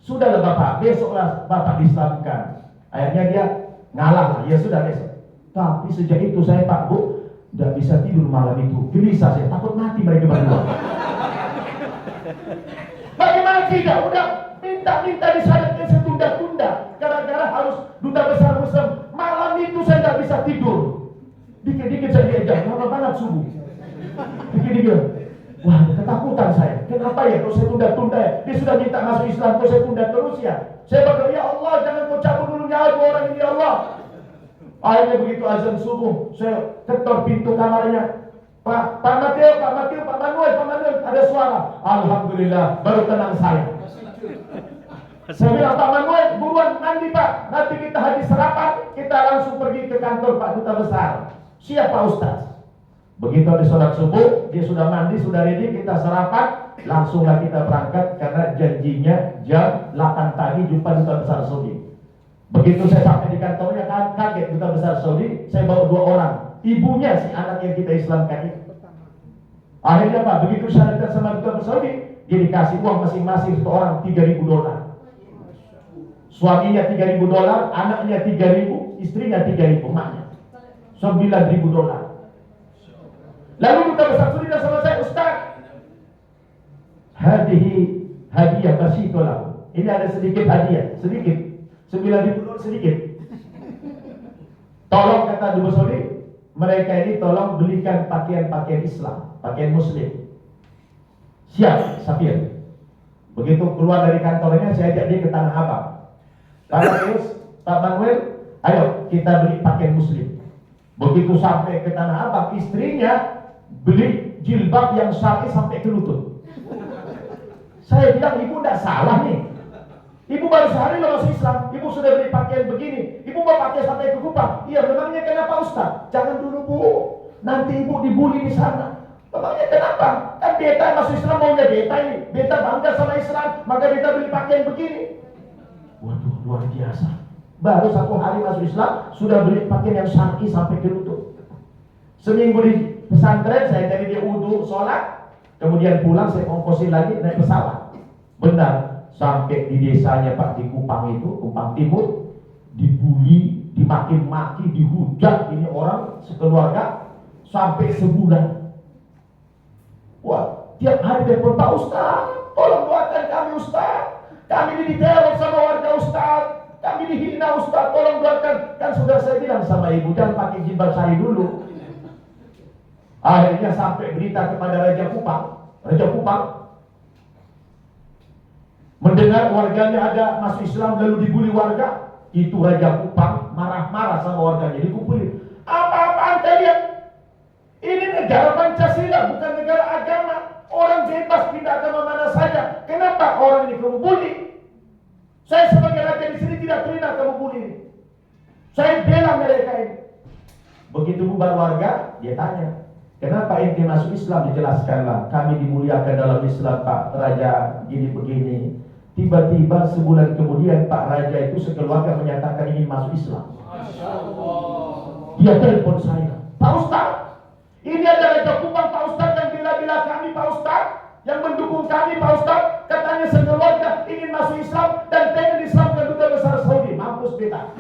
Sudahlah Bapak, besoklah Bapak diislamkan. Akhirnya dia ngalah lah, ya sudah besok. Tapi sejak itu saya Pak Bu tidak bisa tidur malam itu, gelisah saya, takut mati mereka berdua. Bagaimana tidak? Udah minta disadarkan, saya tunda-tunda gara-gara harus Duta Besar Muslim. Malam itu saya tidak bisa tidur. Dikit-dikit saya diajak, lama banget subuh. Dikit-dikit, wah ketakutan saya. Kenapa ya kalau saya tunda-tunda ya? Dia sudah minta masuk Islam, kalau saya tunda terus ya. Saya berdoa, ya Allah jangan kau cabut dulu nyawa orang ini ya Allah. Akhirnya begitu azan subuh, saya ketok pintu kamarnya. Pak Mateo, Pak Manuel, ada suara. Alhamdulillah, baru tenang saya. Saya bilang, Pak Manuel, buruan mandi Pak. Nanti kita habis sarapan, kita langsung pergi ke kantor Pak Duta Besar. Siap Pak Ustaz. Begitu habis sholat subuh, dia sudah mandi, sudah ready, kita sarapan, langsunglah kita berangkat karena janjinya jam 8 pagi jumpa Duta Besar Saudi. Begitu saya sampai di kantornya, kaget Duta Besar Saudi, saya bawa 2 orang, ibunya si anak yang kita Islamkan itu. Akhirnya Pak, begitu syaratkan sama Duta Besar Saudi, dia dikasih uang masing-masing satu orang $3.000. Suaminya $3.000, anaknya $3.000, istrinya $3.000, maknya $9.000. Lalu Duta Besar Saudi dan sama saya, Ustaz, hadiah basitolah. Ini ada sedikit hadiah, sedikit. $9.000 sedikit. Tolong kata Duta Besar Saudi, mereka ini tolong belikan pakaian Islam, pakaian Muslim. Siap, Safir. Begitu keluar dari kantornya, saya ajak dia ke Tanah Abang. Pak Manuel, ayo kita beli pakaian Muslim. Begitu sampai ke Tanah Abang, istrinya beli jilbab yang syar'i sampai ke lutut. Saya bilang, ibu tidak salah nih. Ibu baru sehari lolos Islam, ibu sudah beli pakaian begini, ibu mau pakai sampai ke kupang. Iya, memangnya kenapa Ustaz? Jangan dulu Bu, nanti ibu dibully di sana. Memangnya kenapa? Kan beta masuk Islam, maunya beta ini. Beta bangga sama Islam, maka beta beli pakaian begini. Waduh, luar biasa. Baru 1 hari masuk Islam, sudah beli pakaian yang syar'i sampai ke lutut. Seminggu di pesantren, saya dari dia wudu, sholat, kemudian pulang, saya ongkosin lagi naik pesawat. Benar. Sampai di desanya Pak, di Kupang itu, Kupang Timur, dibully, dimaki-maki, dihujat ini orang sekeluarga sampai sebulan. Wah, tiap hari telepon, Pak Ustaz, tolong doakan kami Ustaz. Kami ini diteror sama warga Ustaz, kami dihina Ustaz, tolong doakan. Kan sudah saya bilang sama ibu, jangan pakai jilbab syar'i dulu. Akhirnya sampai berita kepada Raja Kupang mendengar warganya ada masuk Islam lalu dibully warga. Itu Raja Kupang marah-marah sama warganya, dikumpulin. Apa-apaan kalian? Ini negara Pancasila, bukan negara agama. Orang bebas pindah agama mana saja. Kenapa orang ini kamu bully? Saya sebagai raja di sini tidak terima kamu bully. Saya bela mereka ini. Begitu bubar warga, dia tanya, kenapa ente masuk Islam? Dijelaskanlah, kami dimuliakan dalam Islam Pak Raja, gini begini. Tiba-tiba sebulan kemudian Pak Raja itu sekeluarga menyatakan ingin masuk Islam. Dia telepon saya, Pak Ustaz, ini ada Raja Kupang Pak Ustaz yang bila-bila kami Pak Ustaz, yang mendukung kami Pak Ustaz, katanya sekeluarga ingin masuk Islam dan pengen Islamkan duta besar Saudi. Mampus beta.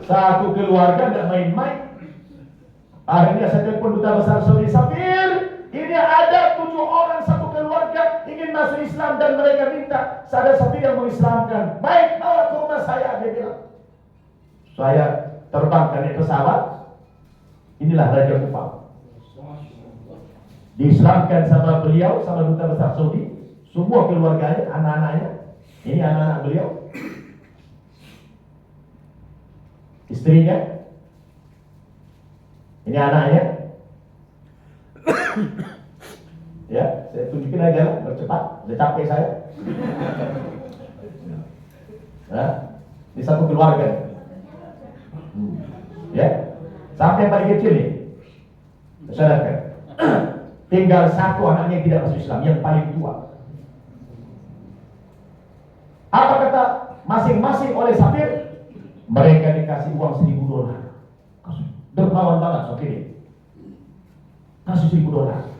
Satu keluarga tidak main-main. Akhirnya saya telepon duta besar Saudi, Safir, ini ada 7 orang satu keluarga ingin masuk Islam dan mereka minta saya Safir yang mengislamkan. Baik, bawa ke rumah saya, dia bilang. Saya terbangkan naik pesawat. Inilah Raja Kupang. Diislamkan sama beliau, sama duta besar Saudi, semua keluarganya, anak-anaknya. Ini anak-anak beliau, istrinya, ini anaknya. Ya, saya tunjukin aja lah, bercepat, udah capek saya. Nah, ini satu keluarga. Ya, sampai yang paling kecil nih, saudara. Tinggal satu anaknya yang tidak masuk Islam, yang paling tua. Apa kata masing-masing oleh Safir? Mereka dikasih uang $1.000. Dermawan banget Safir ini. Kasih $1.000.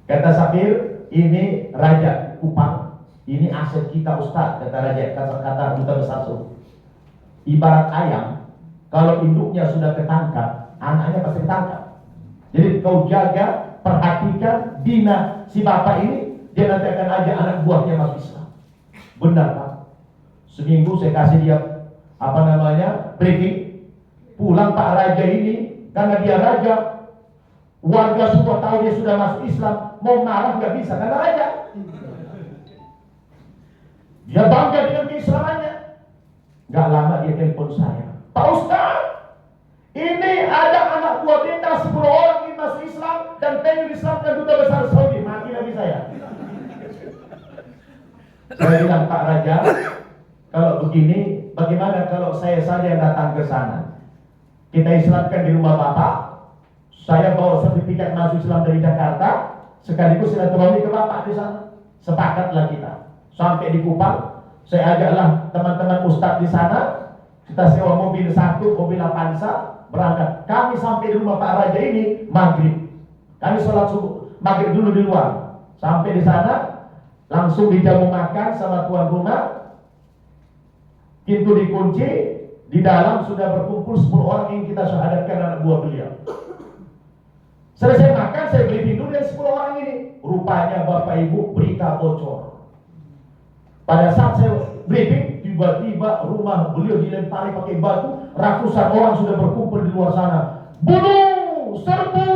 Kata Safir, ini Raja Kupang, ini aset kita Ustaz. Kata Raja, kata duta besar Saudi. Ibarat ayam, kalau induknya sudah ketangkap, anaknya pasti ketangkap. Jadi kau jaga, perhatikan, bina si bapak ini, dia nanti akan ajak anak buahnya masuk Islam. Benar Pak. Seminggu saya kasih dia briefing. Pulang Pak Raja ini, karena dia raja, warga semua tahu dia sudah masuk Islam, mau marah nggak bisa karena raja. Dia bangga dengan keislamannya. Nggak lama dia telepon saya, Pak Ustaz, ini ada anak buah beta 10 orang ingin masuk Islam dan pengen Islamkan duta besar Saudi. Mati lagi saya. Saya bilang, Pak Raja, kalau begini, bagaimana kalau saya saja yang datang ke sana? Kita Islamkan di rumah Bapak. Saya bawa sertifikat masuk Islam dari Jakarta, sekaligus silaturahmi ke Bapak di sana. Sepakatlah kita. Sampai di Kupang, saya ajaklah teman-teman Ustadz di sana. Kita sewa mobil satu, mobil Avanza, berangkat. Kami sampai di rumah Pak Raja ini maghrib. Kami sholat subuh maghrib dulu di luar. Sampai di sana, langsung dijamu makan sama tuan rumah. Pintu dikunci, di dalam sudah berkumpul 10 orang yang kita syahadatkan anak buah beliau. Selesai makan, saya briefing dulu yang 10 orang ini. Rupanya Bapak Ibu berita bocor. Pada saat saya briefing, tiba-tiba rumah beliau dilempari pakai batu. Ratusan orang sudah berkumpul di luar sana. Bunuh, serbu,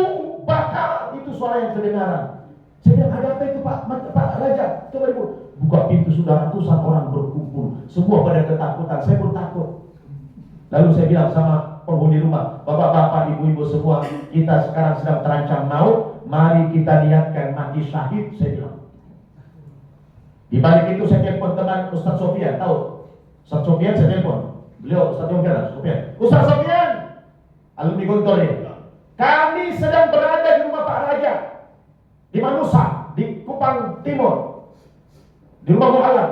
bakar. Itu suara yang kedengaran. Saya bilang, ada apa itu Pak Raja? Coba Ibu. Buka pintu, sudah ratusan orang berkumpul. Semua pada ketakutan, saya pun takut. Lalu saya bilang sama penghuni rumah, bapak-bapak, ibu-ibu semua, kita sekarang sedang terancam maut. Mari kita niatkan mati syahid, saya bilang. Di balik itu saya telepon teman Ustaz Sofian, tahu? Ustaz Sofian saya telepon. Beliau Ustaz Sofian. Ustaz Sofian, alumni Gontor ini. Kami sedang berada di rumah Pak Raja di Manusa, di Kupang Timur, di rumah Mu'alaf.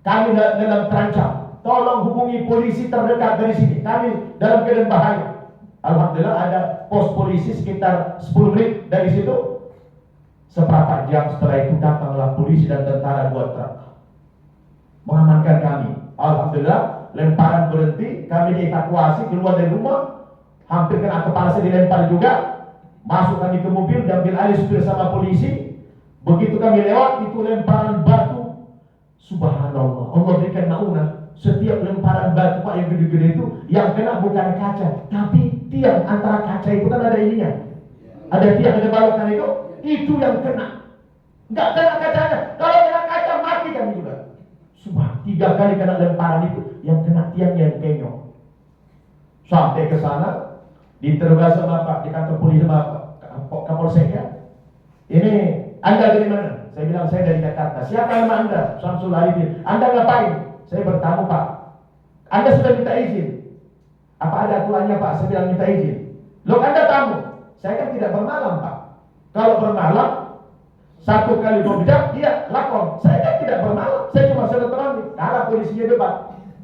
Kami dalam terancam. Tolong hubungi polisi terdekat dari sini. Kami dalam keadaan bahaya. Alhamdulillah ada pos polisi sekitar 10 menit dari situ. Seperempat jam setelah itu datanglah polisi dan tentara 2 truk mengamankan kami. Alhamdulillah, lemparan berhenti. Kami dievakuasi keluar dari rumah. Hampir kena kepala saya dilempar juga. Masuk kami ke mobil, diambil alih supir sama polisi. Begitu kami lewat, itu lemparan batu. Subhanallah, Allah berikan naunah. Setiap lemparan batu Pak yang gede-gede itu, yang kena bukan kaca, tapi tiang. Antara kaca itu kan ada ininya, ada tiang, ada balokan itu yang kena. Nggak kena kacanya. Kalau kena kaca mati kami juga. Subhan, 3 kali kena lemparan itu, yang kena tiang yang penyok. Sampai ke sana, diterima sama Pak di kantor polisi sama Kapolseknya. Ini Anda dari mana? Saya bilang saya dari Jakarta. Siapa nama Anda? Samsul Arifin. Anda ngapain? Saya bertamu Pak. Anda sudah minta izin. Apa ada aturannya Pak? Saya bilang minta izin. Loh Anda tamu? Saya kan tidak bermalam Pak. Kalau bermalam 1 kali berbeda, dia lapor. Saya kan tidak bermalam. Saya cuma silaturahmi. Kalah polisinya debat.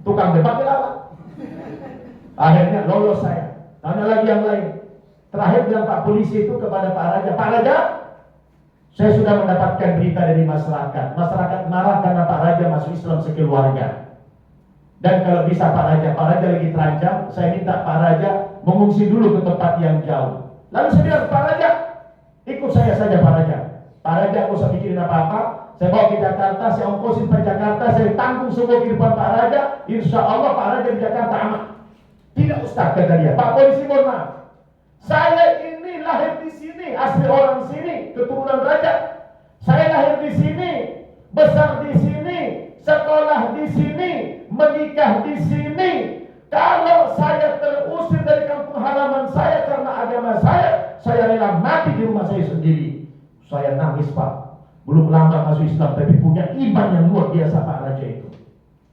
Tukang debat dilawan. Akhirnya lolos saya. Tanya lagi yang lain. Terakhir bilang Pak polisi itu kepada Pak Raja, Pak Raja, saya sudah mendapatkan berita dari masyarakat. Masyarakat marah karena Pak Raja masuk Islam sekeluarga. Dan kalau bisa Pak Raja lagi terancam, saya minta Pak Raja mengungsi dulu ke tempat yang jauh. Lalu saya bilang, Pak Raja, ikut saya saja Pak Raja. Pak Raja nggak usah mikirin apa-apa. Saya bawa ke Jakarta, saya ongkosin ke Jakarta, saya tanggung semua kehidupan Pak Raja. Insya Allah Pak Raja di Jakarta aman. Tidak Ustaz, kata dia. Pak polisi, mohon maaf. Saya ini lahir di sini, asli orang sini, keturunan raja. Saya lahir di sini, besar di sini, sekolah di sini, menikah di sini. Kalau saya terusir dari kampung halaman saya karena agama saya rela mati di rumah saya sendiri. Saya nangis Pak. Belum lama masuk Islam, tapi punya iman yang luar biasa Pak Raja itu.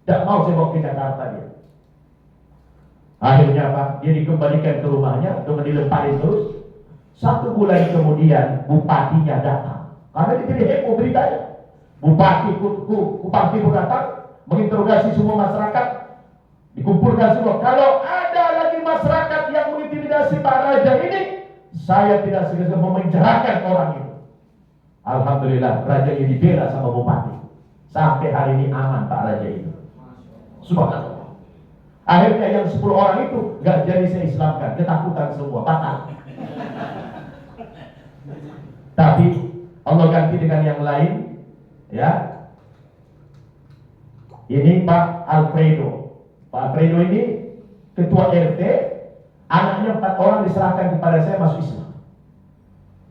Tidak mau saya bawa ke Jakarta dia. Akhirnya Pak, dia dikembalikan ke rumahnya dengan dilemparin terus. 1 bulan kemudian bupatinya datang. Karena dia jadi heboh beritanya. Bupati Kupang Timur datang, menginterogasi semua masyarakat, dikumpulkan semua. Kalau ada lagi masyarakat yang mengintimidasi Pak Raja ini, saya tidak segan memenjarakan orang itu. Alhamdulillah, Raja ini dibela sama bupati. Sampai hari ini aman Pak Raja itu. Subhanallah. Akhirnya yang 10 orang itu gak jadi saya Islamkan, ketakutan semua, batal. Tapi Allah ganti dengan yang lain, ya. Ini Pak Alfredo. Pak Alfredo ini ketua RT, anaknya 4 orang diserahkan kepada saya masuk Islam.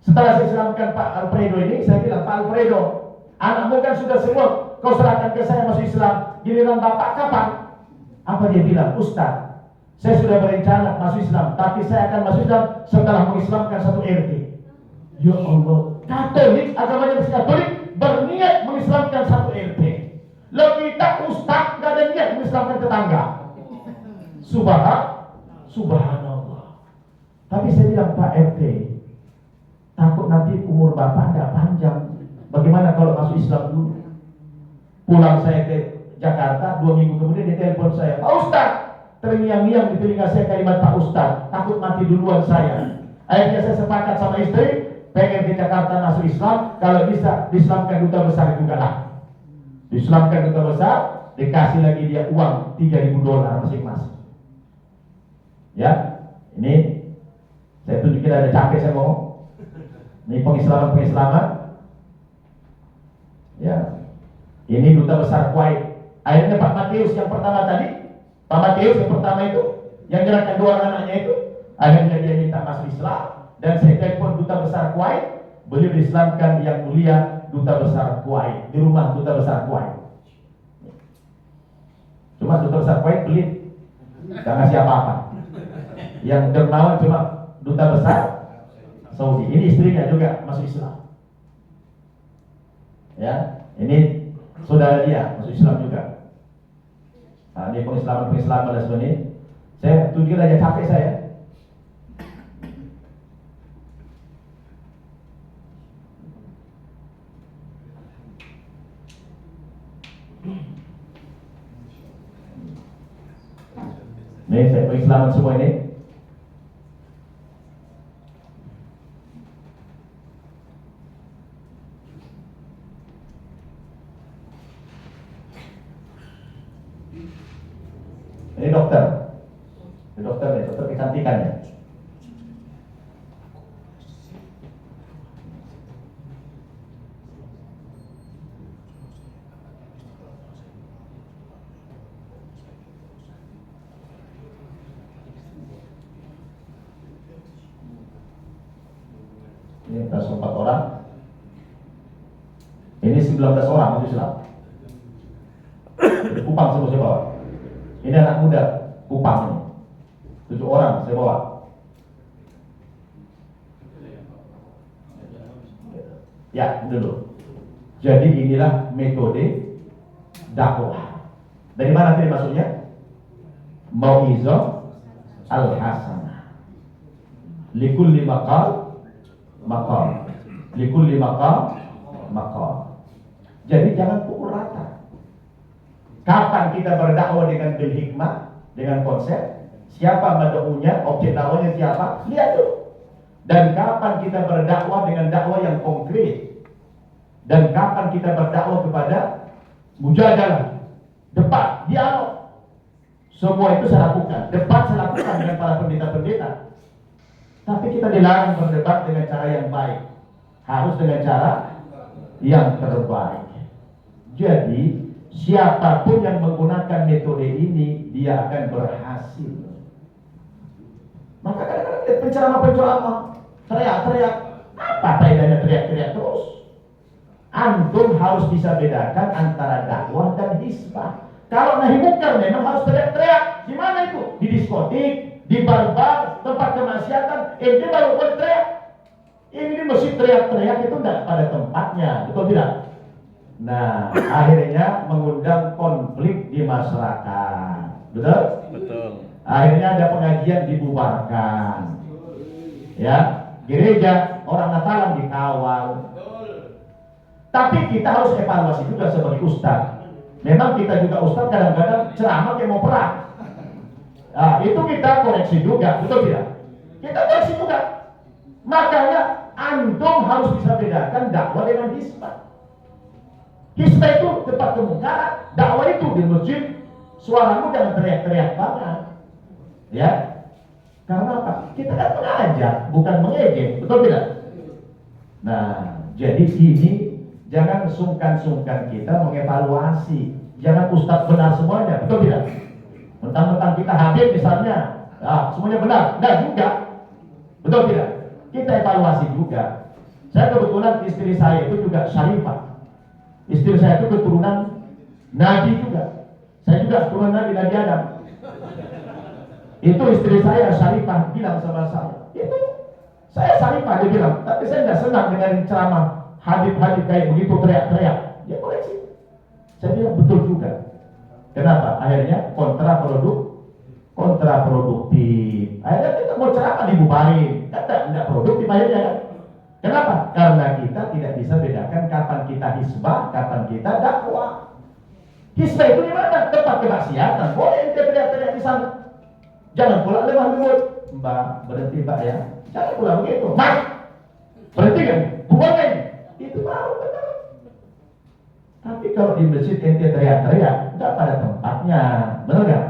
Setelah saya Islamkan Pak Alfredo ini, saya bilang, Pak Alfredo, anakmu kan sudah semua kau serahkan ke saya masuk Islam, giliran bapak kapan? Apa dia bilang? Ustaz, saya sudah berencana masuk Islam, tapi saya akan masuk Islam setelah mengislamkan 1 RT. Ya Allah, Katolik, agamanya masih Katolik, berniat mengislamkan 1 RT. Lalu kita Ustaz gak ada niat mengislamkan tetangga. Subhanallah. Tapi saya bilang, Pak RT, takut nanti umur bapak gak panjang. Bagaimana kalau masuk Islam dulu? Pulang saya ke Jakarta, 2 minggu kemudian dia telepon saya, Pak Ustaz, terngiang-ngiang di telinga saya kalimat Pak Ustaz, takut mati duluan saya. Akhirnya saya sepakat sama istri, pengen ke Jakarta masuk Islam, kalau bisa diislamkan duta besar juga lah. Diislamkan duta besar, dikasih lagi dia uang $3.000 masing-masing. Ya, ini saya tunjukin, ada capek saya ngomong. Ini pengislaman. Ya, ini duta besar Kuwait. Akhirnya Pak Matius yang pertama tadi, Pak Matius yang pertama itu, yang menyerahkan 2 orang anaknya itu, akhirnya dia minta masuk Islam, dan saya telepon duta besar Kuwait, beliau diislamkan yang mulia duta besar Kuwait, di rumah duta besar Kuwait. Cuma duta besar Kuwait pelit, gak ngasih apa-apa. Yang dermawan cuma duta besar Saudi. Ini istrinya juga masuk Islam. Ya, ini saudara dia masuk Islam juga. Nah, ini pengislaman dan sebagainya. Saya tunjukin aja capek saya. Ini saya pengislaman semua ini. Ini dokter kecantikannya. Ini 4 orang. Ini 19 orang masuk Islam. Kupang semua saya bawa. Ini anak muda Kupang ini. 7 orang saya bawa. Ya, dulu. Jadi inilah metode dakwah. Dari mana tadi maksudnya? Mau'izah al-hasanah. Likulli maqal maqal. Likulli maqal maqal. Jadi jangan pukul rata. Kapan kita berdakwah dengan bil hikmah? dengan konsep siapa mad'unya, objek dakwahnya siapa, lihat dulu. Dan kapan kita berdakwah dengan dakwah yang konkret, dan kapan kita berdakwah kepada mujadalah, debat, dialog. Semua itu saya lakukan, debat saya lakukan dengan para pendeta-pendeta. Tapi kita dilarang berdebat dengan cara yang baik, harus dengan cara yang terbaik. Jadi siapapun yang menggunakan metode ini, dia akan berhasil. Maka kadang-kadang penceramah-penceramah teriak-teriak, apa faedahnya teriak-teriak terus? Antum harus bisa bedakan antara dakwah dan hisbah. Kalau nahi mungkar memang harus teriak-teriak. Di mana itu? Di diskotik, di bar-bar, tempat kemaksiatan. Ente baru boleh teriak. Ini mesti teriak-teriak itu tidak pada tempatnya, betul tidak? Nah, akhirnya mengundang konflik di masyarakat, betul? Betul. Akhirnya ada pengajian dibubarkan, ya. Gereja orang Natalan dikawal. Tapi kita harus evaluasi juga sebagai ustaz. Memang kita juga ustaz kadang-kadang ceramah kayak mau perang. Nah, itu kita koreksi juga, betul tidak? Kita koreksi juga. Makanya antum harus bisa bedakan dakwah dengan hisbah. Hisbah itu tempat kemungkaran, dakwah itu di masjid. Suaramu jangan teriak-teriak banget, ya. Karena apa? Kita kan mengajak, bukan mengejek, betul tidak? Nah, jadi ini jangan sungkan-sungkan kita mengevaluasi. Jangan ustaz benar semuanya, betul tidak? Mentang-mentang kita hadir misalnya, semuanya benar, enggak juga, betul tidak? Kita evaluasi juga. Saya kebetulan istri saya itu juga syarifah. Istri saya itu keturunan Nabi juga. Saya juga keturunan Nabi Adam. Itu istri saya syarifah bilang sama saya. Itu saya syarifah dia bilang. Tapi saya nggak senang dengan ceramah hadis-hadis kayak begitu teriak-teriak. Dia koreksi. Saya bilang betul juga. Kenapa? Akhirnya kontraproduktif. Akhirnya kita mau ceramah dibubarin. Kan tidak produktif akhirnya kan. Kenapa? Karena kita tidak bisa bedakan kapan kita hisbah, kapan kita dakwah. Hisbah itu di mana? Tempat kemaksiatan. Boleh ente teriak-teriak di sana. Jangan pula lemah lembut. Mbak, berhenti mbak ya. Jangan pula begitu. Mas, berhenti kan? Buangin. Itu baru benar. Tapi kalau di masjid ente teriak-teriak, nggak pada tempatnya. Benar nggak?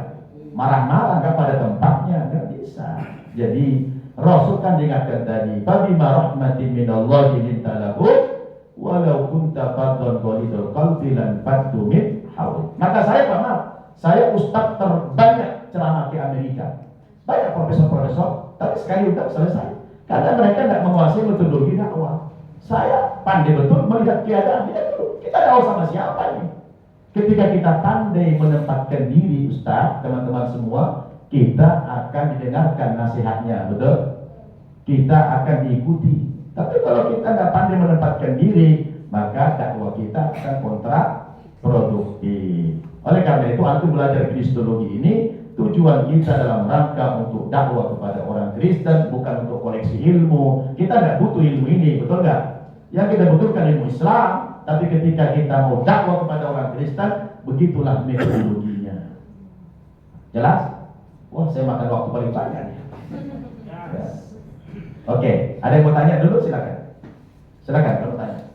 Marah-marah nggak pada tempatnya. Nggak bisa. Jadi Rasul kan diingatkan tadi, "Fabima rahmatin minallahi linta lahum, walau kunta fadlan ghalidul qalbi lan faddu min hawlik." Maka saya ustaz terbanyak ceramah di Amerika. Banyak profesor-profesor, tapi sekali udah selesai. Karena mereka tidak menguasai metodologi dakwah. Saya pandai betul melihat keadaan dia dulu. Kita tahu sama siapa ini. Ketika kita pandai menempatkan diri, ustaz, teman-teman semua, kita akan didengarkan nasihatnya, betul? Kita akan diikuti. Tapi kalau kita tidak pandai menempatkan diri, maka dakwah kita akan kontraproduktif. Oleh karena itu, antum belajar kristologi ini tujuan kita dalam rangka untuk dakwah kepada orang Kristen, bukan untuk koleksi ilmu. Kita tidak butuh ilmu ini, betul nggak? Yang kita butuhkan ilmu Islam. Tapi ketika kita mau dakwah kepada orang Kristen, begitulah metodologinya. Jelas? Wah, saya makan waktu paling banyak nih. Ya. Oke, ada yang mau tanya dulu? Silakan. Silakan kalau tanya.